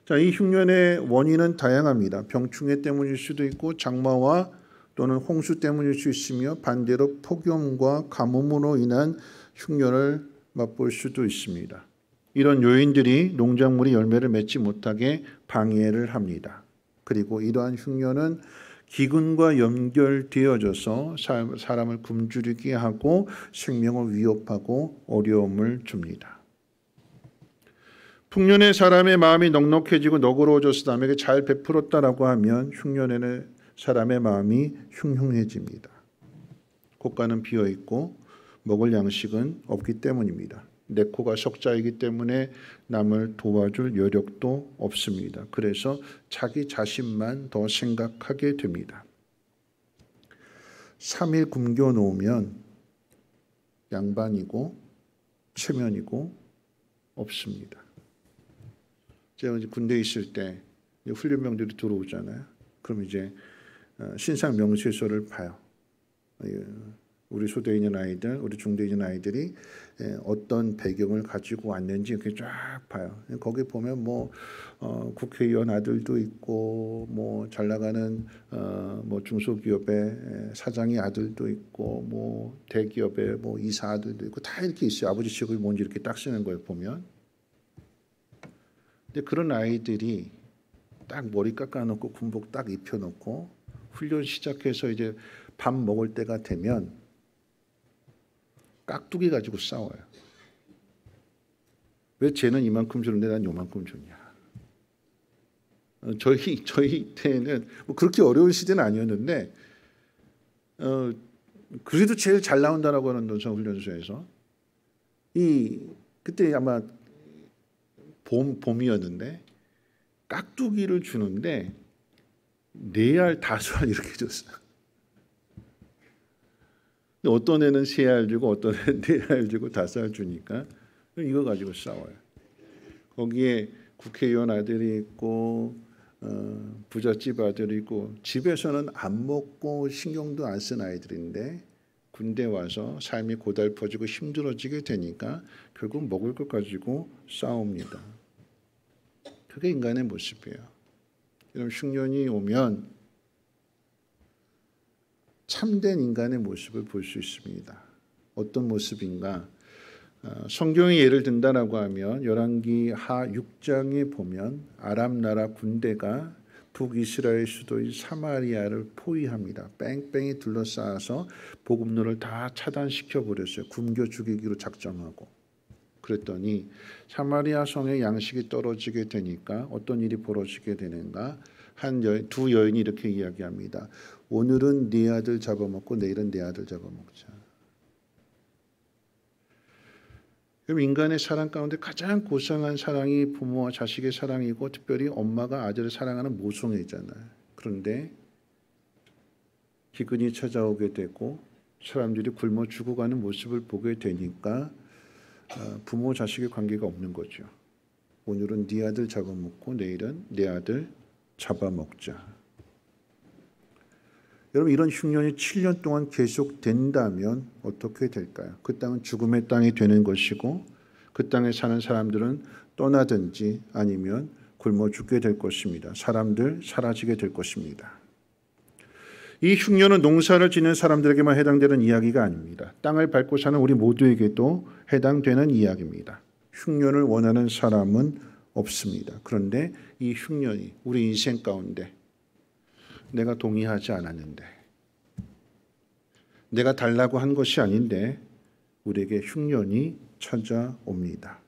Speaker 1: 자, 이 흉년의 원인은 다양합니다. 병충해 때문일 수도 있고 장마와 또는 홍수 때문일 수 있으며 반대로 폭염과 가뭄으로 인한 흉년을 맛볼 수도 있습니다. 이런 요인들이 농작물이 열매를 맺지 못하게 방해를 합니다. 그리고 이러한 흉년은 기근과 연결되어져서 사람을 굶주리게 하고 생명을 위협하고 어려움을 줍니다. 풍년에 사람의 마음이 넉넉해지고 너그러워져서 남에게 잘 베풀었다라고 하면 흉년에는 사람의 마음이 흉흉해집니다. 콧가는 비어있고 먹을 양식은 없기 때문입니다. 내 코가 석자이기 때문에 남을 도와줄 여력도 없습니다. 그래서 자기 자신만 더 생각하게 됩니다. 3일 굶겨 놓으면 양반이고 체면이고 없습니다. 제가 이제 군대에 있을 때 훈련병들이 들어오잖아요. 그럼 이제 신상 명세서를 봐요. 우리 소대에 있는 아이들, 우리 중대에 있는 아이들이 어떤 배경을 가지고 왔는지 이렇게 쫙 봐요. 거기 보면 뭐 국회의원 아들도 있고, 뭐 잘 나가는 뭐 중소기업의 사장의 아들도 있고, 뭐 대기업의 뭐 이사 아들도 있고 다 이렇게 있어요. 아버지 직업이 뭔지 이렇게 딱 쓰는 걸 보면. 근데 그런 아이들이 딱 머리 깎아놓고 군복 딱 입혀놓고 훈련 시작해서 이제 밥 먹을 때가 되면 깍두기 가지고 싸워요. 왜 쟤는 이만큼 주는데 난 요만큼 주냐. 저희 때는 뭐 그렇게 어려운 시대는 아니었는데 그래도 제일 잘 나온다라고 하는 논산훈련소에서 그때 아마 봄이었는데 깍두기를 주는데 4알 5알 이렇게 줬어요. 어떤 애는 3알 주고 어떤 애는 4알 주고 5알 주니까 이거 가지고 싸워요. 거기에 국회의원 아들이 있고 부잣집 아들이 있고 집에서는 안 먹고 신경도 안 쓴 아이들인데 군대 와서 삶이 고달퍼지고 힘들어지게 되니까 결국 먹을 것 가지고 싸웁니다. 그게 인간의 모습이에요. 이런 흉년이 오면 참된 인간의 모습을 볼 수 있습니다. 어떤 모습인가? 성경이 예를 든다라고 하면 열왕기 하 6장에 보면 아람 나라 군대가 북이스라엘 수도인 사마리아를 포위합니다. 뺑뺑이 둘러싸아서 복음로를 다 차단시켜 버렸어요. 굶겨 죽이기로 작정하고. 그랬더니 사마리아 성의 양식이 떨어지게 되니까 어떤 일이 벌어지게 되는가? 두 여인이 이렇게 이야기합니다. 오늘은 네 아들 잡아먹고 내일은 내 아들 잡아먹자. 그럼 인간의 사랑 가운데 가장 고상한 사랑이 부모와 자식의 사랑이고 특별히 엄마가 아들을 사랑하는 모성애잖아요. 그런데 기근이 찾아오게 되고 사람들이 굶어 죽어가는 모습을 보게 되니까 부모 자식의 관계가 없는 거죠. 오늘은 네 아들 잡아먹고 내일은 내 아들 잡아먹자. 여러분 이런 흉년이 7년 동안 계속된다면 어떻게 될까요? 그 땅은 죽음의 땅이 되는 것이고 그 땅에 사는 사람들은 떠나든지 아니면 굶어 죽게 될 것입니다. 사람들 사라지게 될 것입니다. 이 흉년은 농사를 짓는 사람들에게만 해당되는 이야기가 아닙니다. 땅을 밟고 사는 우리 모두에게도 해당되는 이야기입니다. 흉년을 원하는 사람은 없습니다. 그런데 이 흉년이 우리 인생 가운데 내가 동의하지 않았는데 내가 달라고 한 것이 아닌데 우리에게 흉년이 찾아옵니다.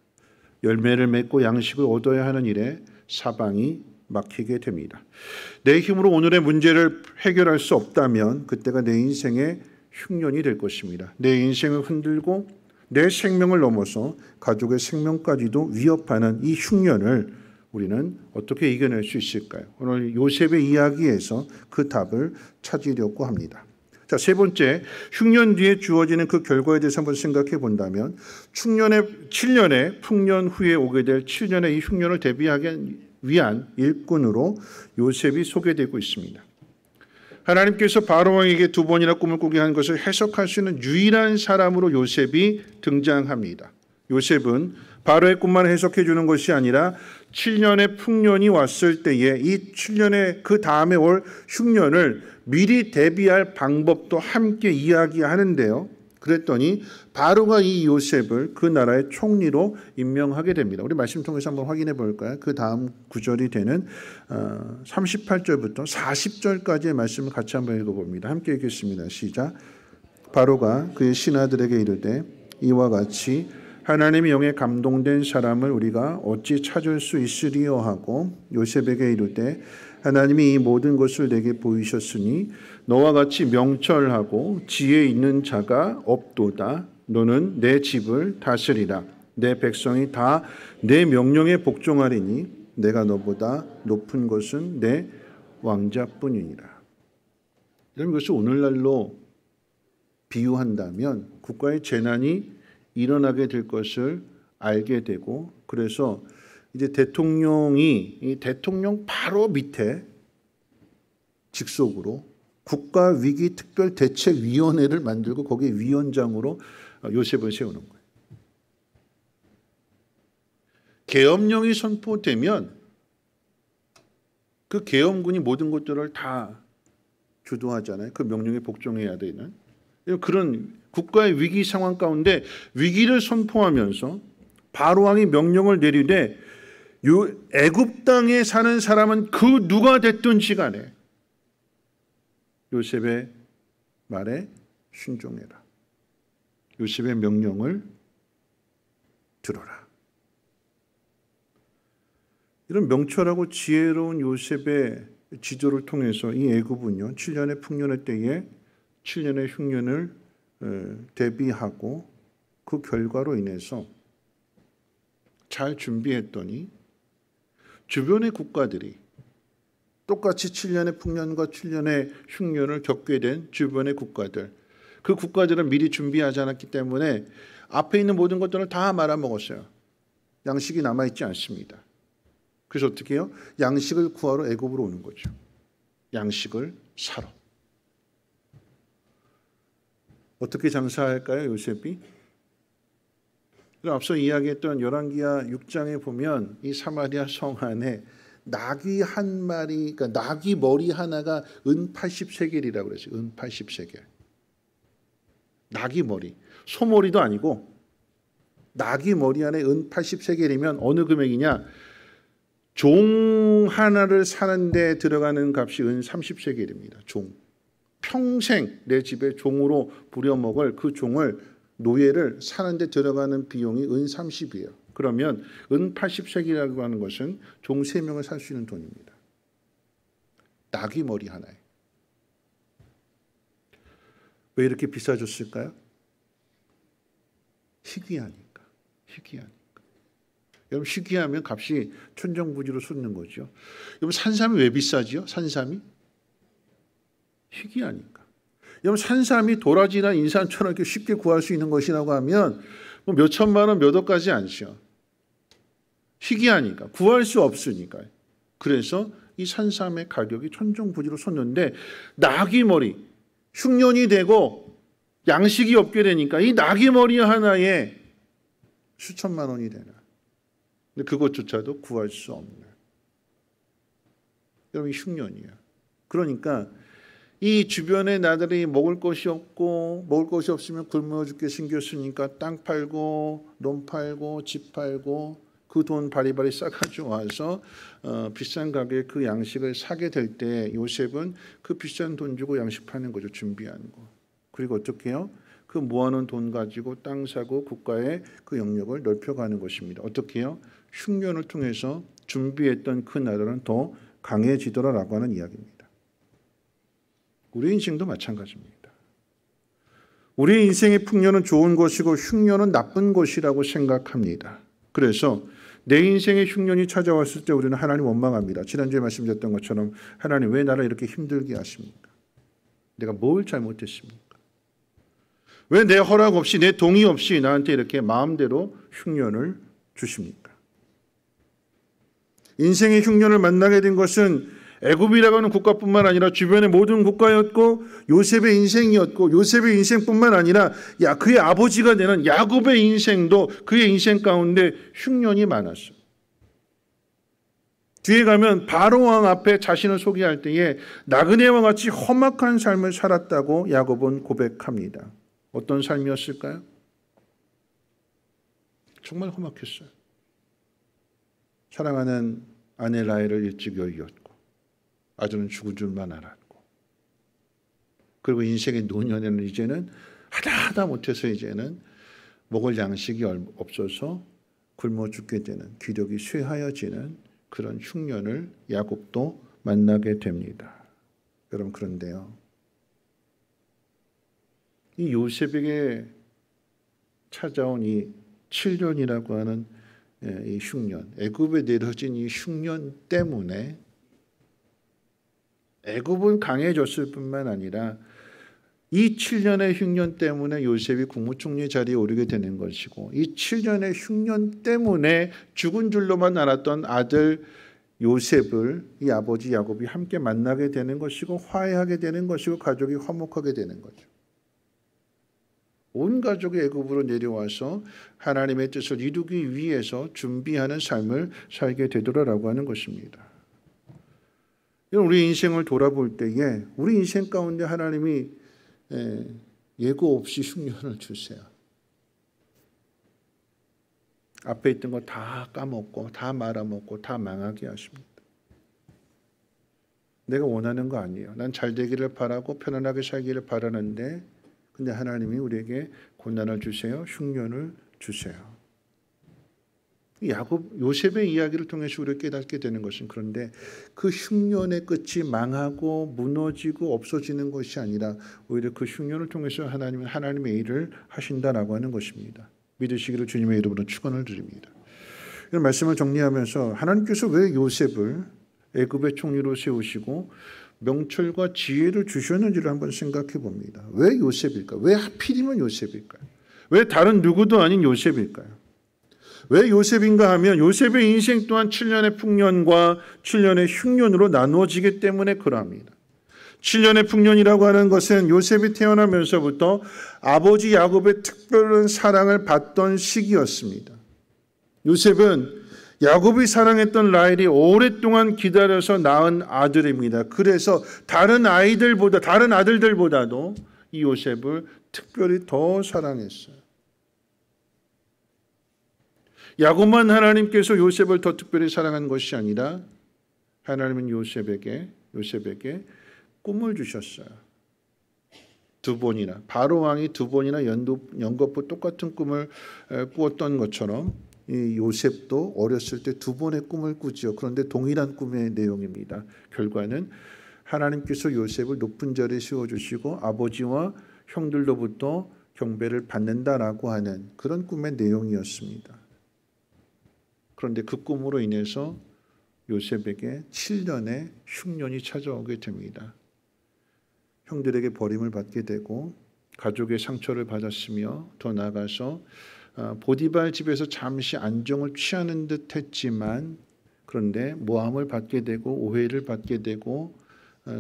Speaker 1: 열매를 맺고 양식을 얻어야 하는 일에 사방이 막히게 됩니다. 내 힘으로 오늘의 문제를 해결할 수 없다면 그때가 내 인생의 흉년이 될 것입니다. 내 인생을 흔들고 내 생명을 넘어서 가족의 생명까지도 위협하는 이 흉년을 우리는 어떻게 이겨낼 수 있을까요? 오늘 요셉의 이야기에서 그 답을 찾으려고 합니다. 자, 세 번째, 흉년 뒤에 주어지는 그 결과에 대해서 한번 생각해 본다면 7년의 풍년 후에 오게 될 7년의 이 흉년을 대비하기 위한 일꾼으로 요셉이 소개되고 있습니다. 하나님께서 바로 왕에게 2번이나 꿈을 꾸게 한 것을 해석할 수 있는 유일한 사람으로 요셉이 등장합니다. 요셉은 바로의 꿈만 해석해 주는 것이 아니라 7년의 풍년이 왔을 때에 이 7년의 그 다음에 올 흉년을 미리 대비할 방법도 함께 이야기하는데요. 그랬더니 바로가 이 요셉을 그 나라의 총리로 임명하게 됩니다. 우리 말씀 통해서 한번 확인해 볼까요? 그 다음 구절이 되는 38절부터 40절까지의 말씀을 같이 한번 읽어봅니다. 함께 읽겠습니다. 시작. 바로가 그의 신하들에게 이르되 이와 같이 하나님의 영에 감동된 사람을 우리가 어찌 찾을 수 있으리요 하고 요셉에게 이르되 하나님이 이 모든 것을 내게 보이셨으니 너와 같이 명철하고 지혜 있는 자가 없도다. 너는 내 집을 다스리라. 내 백성이 다 내 명령에 복종하리니 내가 너보다 높은 것은 내 왕자뿐이니라. 여러분, 이것을 오늘날로 비유한다면 국가의 재난이 일어나게 될 것을 알게 되고, 그래서 이제 대통령이 이 대통령 바로 밑에 직속으로 국가위기특별대책위원회를 만들고 거기에 위원장으로 요셉을 세우는 거예요. 계엄령이 선포되면 그 계엄군이 모든 것들을 다 주도하잖아요. 그 명령에 복종해야 되는 그런 국가의 위기 상황 가운데 위기를 선포하면서 바로왕이 명령을 내리되 애굽 땅에 사는 사람은 그 누가 됐든지 간에 요셉의 말에 순종해라. 요셉의 명령을 들어라. 이런 명철하고 지혜로운 요셉의 지도를 통해서 이 애굽은요 7년의 풍년의 때에 7년의 흉년을 대비하고 그 결과로 인해서 잘 준비했더니 주변의 국가들이 똑같이 7년의 풍년과 7년의 흉년을 겪게 된 주변의 국가들, 그 국가들은 미리 준비하지 않았기 때문에 앞에 있는 모든 것들을 다 말아먹었어요. 양식이 남아있지 않습니다. 그래서 어떻게 해요? 양식을 구하러 애굽으로 오는 거죠. 양식을 사러. 어떻게 장사할까요, 요셉이? 앞서 이야기했던 열왕기하 6장에 보면 이 사마리아 성 안에 낙이 한 마리, 그러니까 낙이 머리 하나가 은 80세겔이라고 그랬어요. 은 80세겔. 낙이 머리. 소머리도 아니고 낙이 머리 안에 은 80세겔이면 어느 금액이냐? 종 하나를 사는데 들어가는 값이 은 30세겔입니다. 종. 평생 내 집에 종으로 부려먹을 그 종을 노예를 사는데 들어가는 비용이 은 30이에요. 그러면 은 80세겔이라고 하는 것은 종 3명을 살 수 있는 돈입니다. 낙이 머리 하나에. 왜 이렇게 비싸졌을까요? 희귀하니까. 희귀하니까. 여러분, 희귀하면 값이 천정부지로 솟는 거죠. 여러분, 산삼이 왜 비싸지요? 산삼이? 희귀하니까. 여러분, 산삼이 도라지나 인삼처럼 이렇게 쉽게 구할 수 있는 것이라고 하면 뭐 몇 천만 원, 몇 억까지 않죠. 희귀하니까. 구할 수 없으니까. 그래서 이 산삼의 가격이 천정부지로 솟는데 낙이 머리, 흉년이 되고 양식이 없게 되니까 이 낙이 머리 하나에 수천만 원이 되나. 근데 그것조차도 구할 수 없는. 여러분, 이 흉년이야. 그러니까 이 주변에 나들이 먹을 것이 없고 먹을 것이 없으면 굶어 죽게 생겼으니까 땅 팔고 논 팔고 집 팔고 그 돈 바리바리 싸가지고 와서 비싼 가격에 그 양식을 사게 될 때 요셉은 그 비싼 돈 주고 양식 파는 거죠. 준비하는 거. 그리고 어떻게 해요? 그 모아놓은 돈 가지고 땅 사고 국가의 그 영역을 넓혀가는 것입니다. 어떻게 해요? 흉년을 통해서 준비했던 그 나라는 더 강해지더라라고 하는 이야기입니다. 우리 인생도 마찬가지입니다. 우리 인생의 풍년은 좋은 것이고 흉년은 나쁜 것이라고 생각합니다. 그래서 내 인생의 흉년이 찾아왔을 때 우리는 하나님 원망합니다. 지난주에 말씀드렸던 것처럼 하나님 왜 나를 이렇게 힘들게 하십니까? 내가 뭘 잘못했습니까? 왜 내 허락 없이 내 동의 없이 나한테 이렇게 마음대로 흉년을 주십니까? 인생의 흉년을 만나게 된 것은 애굽이라고 하는 국가뿐만 아니라 주변의 모든 국가였고 요셉의 인생이었고 요셉의 인생뿐만 아니라 그의 아버지가 되는 야곱의 인생도 그의 인생 가운데 흉년이 많았어요. 뒤에 가면 바로 왕 앞에 자신을 소개할 때에 나그네와 같이 험악한 삶을 살았다고 야곱은 고백합니다. 어떤 삶이었을까요? 정말 험악했어요. 사랑하는 아내 라헬을 일찍 여의었고 아들은 죽은 줄만 알았고 그리고 인생의 노년에는 이제는 하다 못해서 이제는 먹을 양식이 없어서 굶어 죽게 되는 기력이 쇠하여지는 그런 흉년을 야곱도 만나게 됩니다. 여러분 그런데요. 이 요셉에게 찾아온 이 7년이라고 하는 이 흉년, 애굽에 내려진 이 흉년 때문에 애굽은 강해졌을 뿐만 아니라 이 7년의 흉년 때문에 요셉이 국무총리 자리에 오르게 되는 것이고 이 7년의 흉년 때문에 죽은 줄로만 알았던 아들 요셉을 이 아버지 야곱이 함께 만나게 되는 것이고 화해하게 되는 것이고 가족이 화목하게 되는 거죠. 온 가족이 애굽으로 내려와서 하나님의 뜻을 이루기 위해서 준비하는 삶을 살게 되더라라고 하는 것입니다. 우리 인생을 돌아볼 때에 우리 인생 가운데 하나님이 예고 없이 흉년을 주세요. 앞에 있던 거 다 까먹고 다 말아먹고 다 망하게 하십니다. 내가 원하는 거 아니에요. 난 잘 되기를 바라고 편안하게 살기를 바라는데 근데 하나님이 우리에게 고난을 주세요. 흉년을 주세요. 요셉의 이야기를 통해서 우리가 깨닫게 되는 것은 그런데 그 흉년의 끝이 망하고 무너지고 없어지는 것이 아니라 오히려 그 흉년을 통해서 하나님은 하나님의 일을 하신다라고 하는 것입니다. 믿으시기를 주님의 이름으로 축원을 드립니다. 이런 말씀을 정리하면서 하나님께서 왜 요셉을 애굽의 총리로 세우시고 명철과 지혜를 주셨는지를 한번 생각해 봅니다. 왜 요셉일까? 왜 하필이면 요셉일까요? 왜 다른 누구도 아닌 요셉일까요? 왜 요셉인가 하면 요셉의 인생 또한 7년의 풍년과 7년의 흉년으로 나누어지기 때문에 그러합니다. 7년의 풍년이라고 하는 것은 요셉이 태어나면서부터 아버지 야곱의 특별한 사랑을 받던 시기였습니다. 요셉은 야곱이 사랑했던 라헬이 오랫동안 기다려서 낳은 아들입니다. 그래서 다른 아들들보다도 이 요셉을 특별히 더 사랑했어요. 야곱만 하나님께서 요셉을 더 특별히 사랑한 것이 아니라 하나님은 요셉에게 꿈을 주셨어요. 두 번이나 바로 왕이 두 번이나 연거푸 똑같은 꿈을 꾸었던 것처럼 이 요셉도 어렸을 때 두 번의 꿈을 꾸지요. 그런데 동일한 꿈의 내용입니다. 결과는 하나님께서 요셉을 높은 자리에 세워주시고 아버지와 형들로부터 경배를 받는다라고 하는 그런 꿈의 내용이었습니다. 그런데 그 꿈으로 인해서 요셉에게 7년의 흉년이 찾아오게 됩니다. 형들에게 버림을 받게 되고 가족의 상처를 받았으며 더 나아가서 보디발 집에서 잠시 안정을 취하는 듯 했지만 그런데 모함을 받게 되고 오해를 받게 되고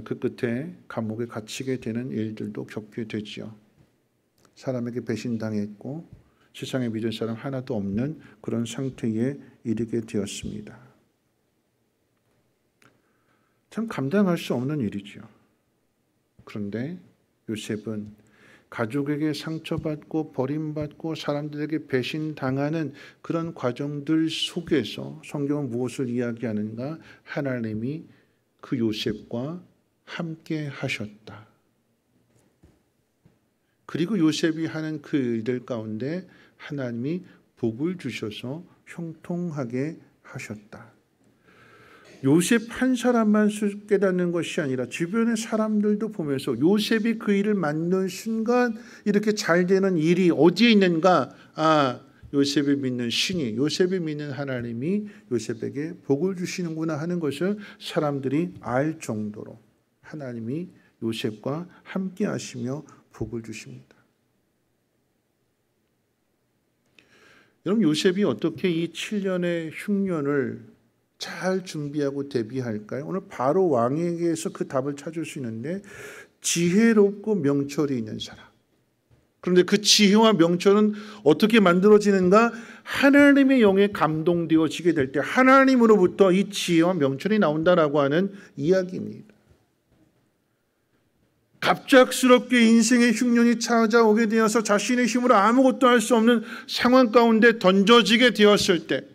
Speaker 1: 그 끝에 감옥에 갇히게 되는 일들도 겪게 되지요. 사람에게 배신당했고 세상에 믿을 사람 하나도 없는 그런 상태에 이르게 되었습니다. 참 감당할 수 없는 일이죠. 그런데 요셉은 가족에게 상처받고 버림받고 사람들에게 배신당하는 그런 과정들 속에서 성경은 무엇을 이야기하는가? 하나님이 그 요셉과 함께 하셨다. 그리고 요셉이 하는 그 일들 가운데 하나님이 복을 주셔서 형통하게 하셨다. 요셉 한 사람만 깨닫는 것이 아니라 주변의 사람들도 보면서 요셉이 그 일을 만든 순간 이렇게 잘 되는 일이 어디에 있는가? 요셉이 믿는 신이, 요셉이 믿는 하나님이 요셉에게 복을 주시는구나 하는 것을 사람들이 알 정도로 하나님이 요셉과 함께 하시며 복을 주십니다. 여러분, 요셉이 어떻게 이 7년의 흉년을 잘 준비하고 대비할까요? 오늘 바로 왕에게서 그 답을 찾을 수 있는데, 지혜롭고 명철이 있는 사람. 그런데 그 지혜와 명철은 어떻게 만들어지는가? 하나님의 영에 감동되어지게 될 때 하나님으로부터 이 지혜와 명철이 나온다라고 하는 이야기입니다. 갑작스럽게 인생의 흉년이 찾아오게 되어서 자신의 힘으로 아무것도 할 수 없는 상황 가운데 던져지게 되었을 때,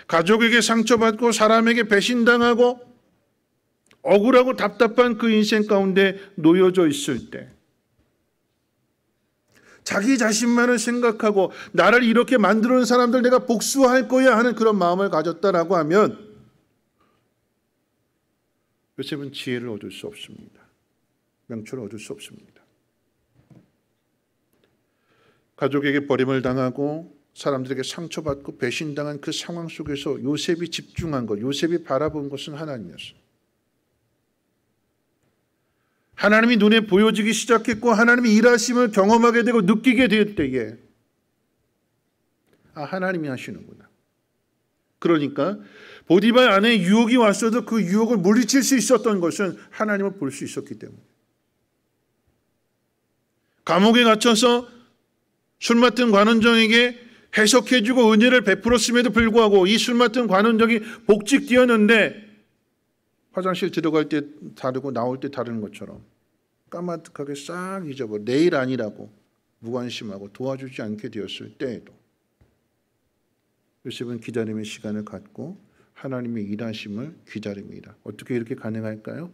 Speaker 1: 가족에게 상처받고 사람에게 배신당하고 억울하고 답답한 그 인생 가운데 놓여져 있을 때, 자기 자신만을 생각하고 나를 이렇게 만들어놓은 사람들 내가 복수할 거야 하는 그런 마음을 가졌다라고 하면 요셉은 지혜를 얻을 수 없습니다. 명철을 얻을 수 없습니다. 가족에게 버림을 당하고 사람들에게 상처받고 배신당한 그 상황 속에서 요셉이 집중한 것, 요셉이 바라본 것은 하나님이었어요. 하나님이 눈에 보여지기 시작했고 하나님이 일하심을 경험하게 되고 느끼게 될 때에 하나님이 하시는구나. 그러니까 보디발 안에 유혹이 왔어도 그 유혹을 물리칠 수 있었던 것은 하나님을 볼 수 있었기 때문에. 감옥에 갇혀서 술 맡은 관원장에게 해석해주고 은혜를 베풀었음에도 불구하고 이 술 맡은 관원장이 복직되었는데 화장실 들어갈 때 다르고 나올 때 다른 것처럼 까마득하게 싹 잊어버려 내일 아니라고 무관심하고 도와주지 않게 되었을 때에도 요셉은 기다림의 시간을 갖고 하나님의 일하심을 기다립니다. 어떻게 이렇게 가능할까요?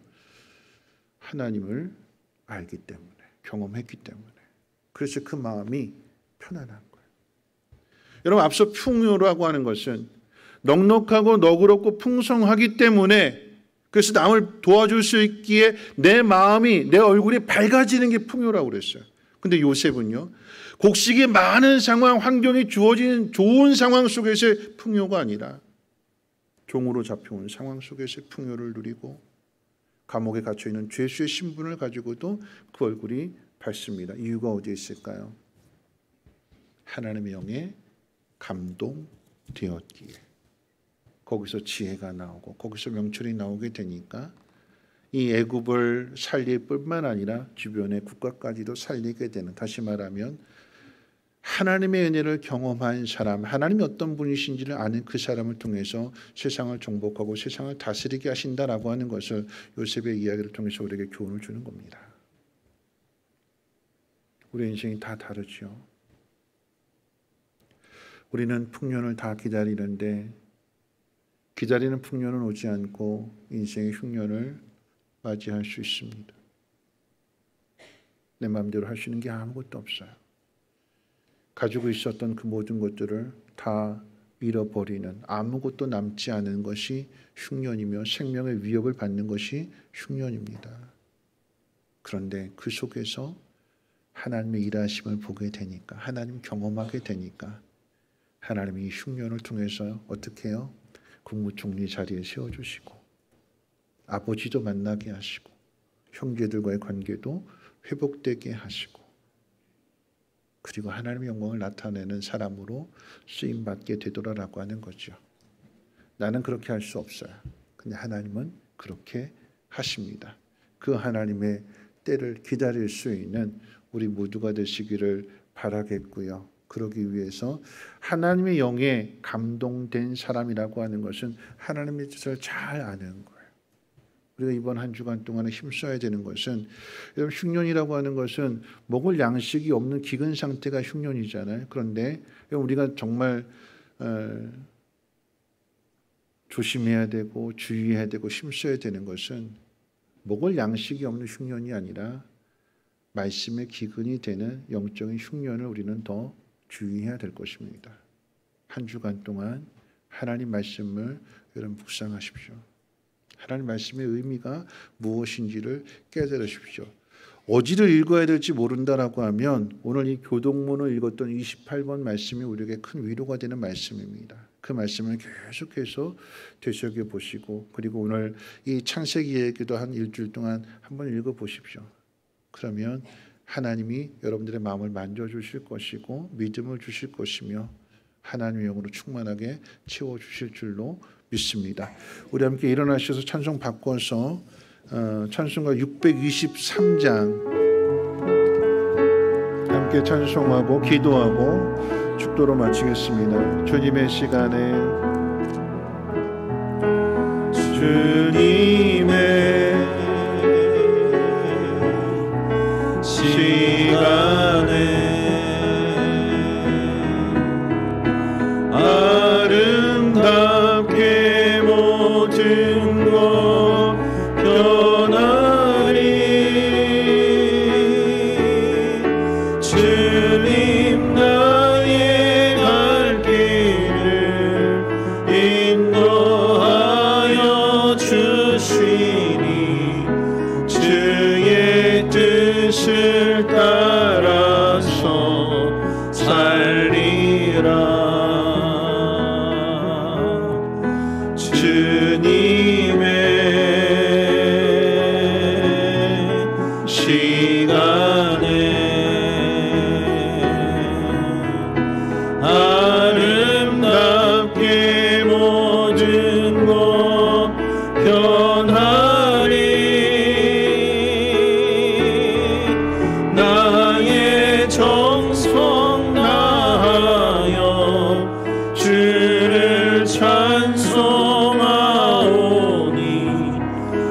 Speaker 1: 하나님을 알기 때문에, 경험했기 때문에. 그래서 그 마음이 편안한 거예요. 여러분, 앞서 풍요라고 하는 것은 넉넉하고 너그럽고 풍성하기 때문에, 그래서 남을 도와줄 수 있기에 내 마음이, 내 얼굴이 밝아지는 게 풍요라고 그랬어요. 근데 요셉은요, 곡식이 많은 상황, 환경이 주어진 좋은 상황 속에서의 풍요가 아니라 종으로 잡혀온 상황 속에서의 풍요를 누리고 감옥에 갇혀있는 죄수의 신분을 가지고도 그 얼굴이 밝습니다. 이유가 어디에 있을까요? 하나님의 영에 감동되었기에. 거기서 지혜가 나오고 거기서 명철이 나오게 되니까 이 애굽을 살릴 뿐만 아니라 주변의 국가까지도 살리게 되는, 다시 말하면 하나님의 은혜를 경험한 사람, 하나님이 어떤 분이신지를 아는 그 사람을 통해서 세상을 정복하고 세상을 다스리게 하신다라고 하는 것을 요셉의 이야기를 통해서 우리에게 교훈을 주는 겁니다. 우리 인생이 다 다르죠. 우리는 풍년을 다 기다리는데 기다리는 풍년은 오지 않고 인생의 흉년을 맞이할 수 있습니다. 내 마음대로 할 수 있는 게 아무것도 없어요. 가지고 있었던 그 모든 것들을 다 잃어버리는, 아무것도 남지 않은 것이 흉년이며 생명의 위협을 받는 것이 흉년입니다. 그런데 그 속에서 하나님의 일하심을 보게 되니까, 하나님 경험하게 되니까 하나님이 이 흉년을 통해서 어떻게 해요? 국무총리 자리에 세워주시고 아버지도 만나게 하시고 형제들과의 관계도 회복되게 하시고 그리고 하나님의 영광을 나타내는 사람으로 쓰임받게 되더라라고 하는 거죠. 나는 그렇게 할 수 없어요. 근데 하나님은 그렇게 하십니다. 그 하나님의 때를 기다릴 수 있는 우리 모두가 되시기를 바라겠고요. 그러기 위해서 하나님의 영에 감동된 사람이라고 하는 것은 하나님의 뜻을 잘 아는 거예요. 우리가 이번 한 주간 동안에 힘써야 되는 것은, 여러분, 흉년이라고 하는 것은 먹을 양식이 없는 기근 상태가 흉년이잖아요. 그런데 우리가 정말 조심해야 되고 주의해야 되고 힘써야 되는 것은 먹을 양식이 없는 흉년이 아니라 말씀의 기근이 되는 영적인 흉년을 우리는 더 주의해야 될 것입니다. 한 주간 동안 하나님 말씀을 여러분 묵상하십시오. 하나님 말씀의 의미가 무엇인지를 깨달으십시오. 어디를 읽어야 될지 모른다라고 하면 오늘 이 교동문을 읽었던 28번 말씀이 우리에게 큰 위로가 되는 말씀입니다. 그 말씀을 계속해서 되새겨 보시고 그리고 오늘 이 창세기 얘기도 한 일주일 동안 한번 읽어보십시오. 그러면 하나님이 여러분들의 마음을 만져주실 것이고 믿음을 주실 것이며 하나님의 영으로 충만하게 채워주실 줄로 믿습니다. 우리 함께 일어나셔서 찬송 바꿔서 찬송가 623장 함께 찬송하고 기도하고 축도로 마치겠습니다. 주님의 시간에
Speaker 3: 아름답게 모든 것 변하리. 주님 나의 갈 길을 인도하여 주시니 주의 뜻을 따라서 살리라. 주님의 시간에 아름답게 모든 것 변하리. 나의 정성 다하여 주를 찬송하오니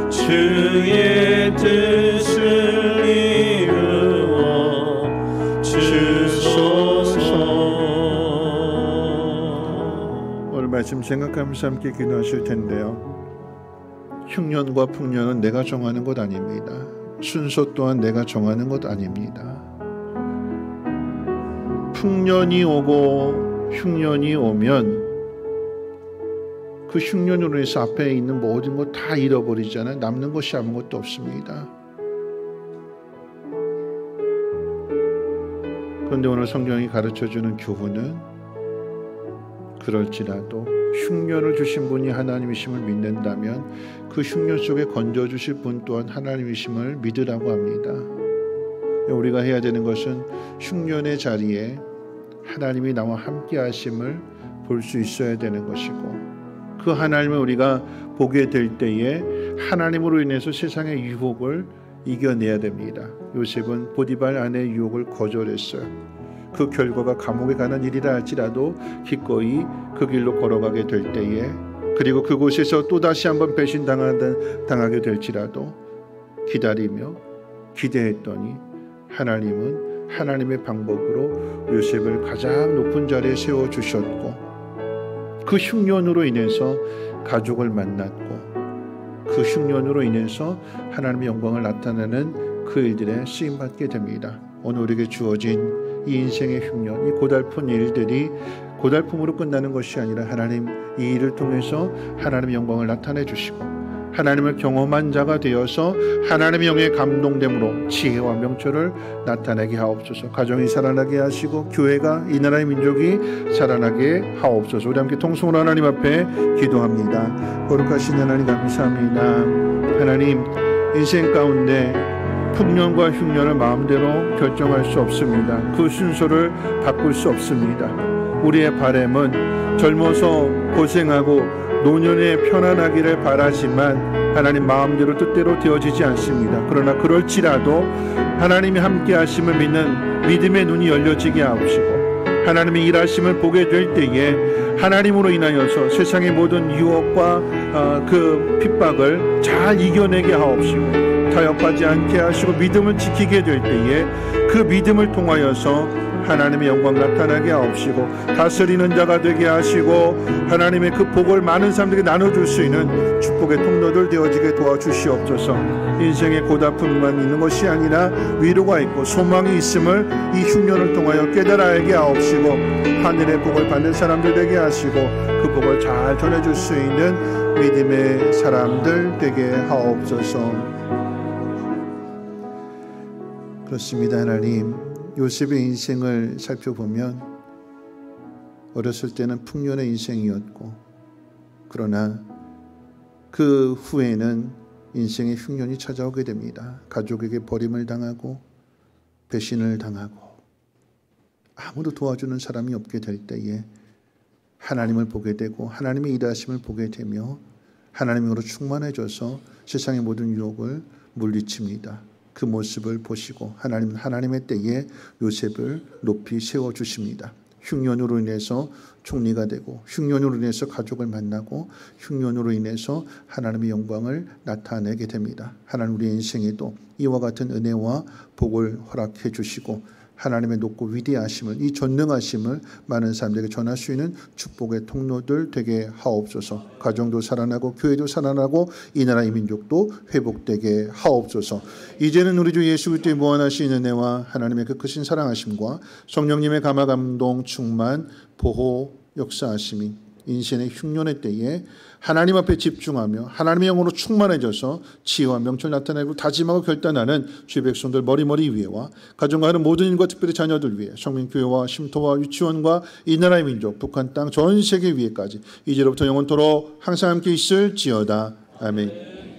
Speaker 3: 주의 뜻을 이루어 주소서.
Speaker 1: 오늘 말씀 생각하면서 함께 기도하실 텐데요. 흉년과 풍년은 내가 정하는 것 아닙니다. 순서 또한 내가 정하는 것 아닙니다. 풍년이 오고 흉년이 오면 그 흉년으로 해서 앞에 있는 모든 것 다 잃어버리잖아요. 남는 것이 아무것도 없습니다. 그런데 오늘 성경이 가르쳐주는 교훈은 그럴지라도 흉년을 주신 분이 하나님이심을 믿는다면 그 흉년 속에 건져주실 분 또한 하나님이심을 믿으라고 합니다. 우리가 해야 되는 것은 흉년의 자리에 하나님이 나와 함께 하심을 볼 수 있어야 되는 것이고 그 하나님을 우리가 보게 될 때에 하나님으로 인해서 세상의 유혹을 이겨내야 됩니다. 요셉은 보디발 아내의 유혹을 거절했어요. 그 결과가 감옥에 가는 일이라 할지라도 기꺼이 그 길로 걸어가게 될 때에 그리고 그곳에서 또다시 한번 배신당하게 될지라도 기다리며 기대했더니 하나님은 하나님의 방법으로 요셉을 가장 높은 자리에 세워주셨고 그 흉년으로 인해서 가족을 만났고 그 흉년으로 인해서 하나님의 영광을 나타내는 그 일들에 쓰임받게 됩니다. 오늘 우리에게 주어진 이 인생의 흉년, 이 고달픈 일들이 고달픔으로 끝나는 것이 아니라 하나님 이 일을 통해서 하나님의 영광을 나타내 주시고 하나님을 경험한 자가 되어서 하나님의 영에 감동됨으로 지혜와 명철을 나타내게 하옵소서. 가정이 살아나게 하시고 교회가 이 나라의 민족이 살아나게 하옵소서. 우리 함께 통성으로 하나님 앞에 기도합니다. 거룩하신 하나님 감사합니다. 하나님 인생 가운데 풍년과 흉년을 마음대로 결정할 수 없습니다. 그 순서를 바꿀 수 없습니다. 우리의 바람은 젊어서 고생하고 노년에 편안하기를 바라지만 하나님 마음대로 뜻대로 되어지지 않습니다. 그러나 그럴지라도 하나님이 함께 하심을 믿는 믿음의 눈이 열려지게 하옵시고 하나님의 일하심을 보게 될 때에 하나님으로 인하여서 세상의 모든 유혹과 그 핍박을 잘 이겨내게 하옵시고 타협하지 않게 하시고 믿음을 지키게 될 때에 그 믿음을 통하여서 하나님의 영광 나타나게 하옵시고 다스리는 자가 되게 하시고 하나님의 그 복을 많은 사람들에게 나눠줄 수 있는 축복의 통로들 되어지게 도와주시옵소서. 인생의 고달픔만 있는 것이 아니라 위로가 있고 소망이 있음을 이 흉년을 통하여 깨달아 알게 하옵시고 하늘의 복을 받는 사람들 되게 하시고 그 복을 잘 전해줄 수 있는 믿음의 사람들 되게 하옵소서. 그렇습니다. 하나님, 요셉의 인생을 살펴보면 어렸을 때는 풍년의 인생이었고 그러나 그 후에는 인생의 흉년이 찾아오게 됩니다. 가족에게 버림을 당하고 배신을 당하고 아무도 도와주는 사람이 없게 될 때에 하나님을 보게 되고 하나님의 일하심을 보게 되며 하나님으로 충만해져서 세상의 모든 유혹을 물리칩니다. 그 모습을 보시고 하나님은 하나님의 때에 요셉을 높이 세워주십니다. 흉년으로 인해서 총리가 되고 흉년으로 인해서 가족을 만나고 흉년으로 인해서 하나님의 영광을 나타내게 됩니다. 하나님 우리 인생에도 이와 같은 은혜와 복을 허락해 주시고 하나님의 높고 위대하심을 이 전능하심을 많은 사람들에게 전할 수 있는 축복의 통로들 되게 하옵소서. 가정도 살아나고 교회도 살아나고 이 나라 이 민족도 회복되게 하옵소서. 이제는 우리 주 예수 그리스도의 무한하신 은혜와 하나님의 그 크신 사랑하심과 성령님의 감화 감동 충만 보호 역사하심이 인생의 흉년의 때에 하나님 앞에 집중하며 하나님의 영으로 충만해져서 지혜와 명철 나타내고 다짐하고 결단하는 주의 백성들 머리머리 위에와 가정과 하는 모든 일과 특별히 자녀들 위해 성민교회와 쉼터와 유치원과 이 나라의 민족 북한 땅 전 세계 위에까지 이제로부터 영원토록 항상 함께 있을지어다. 아멘.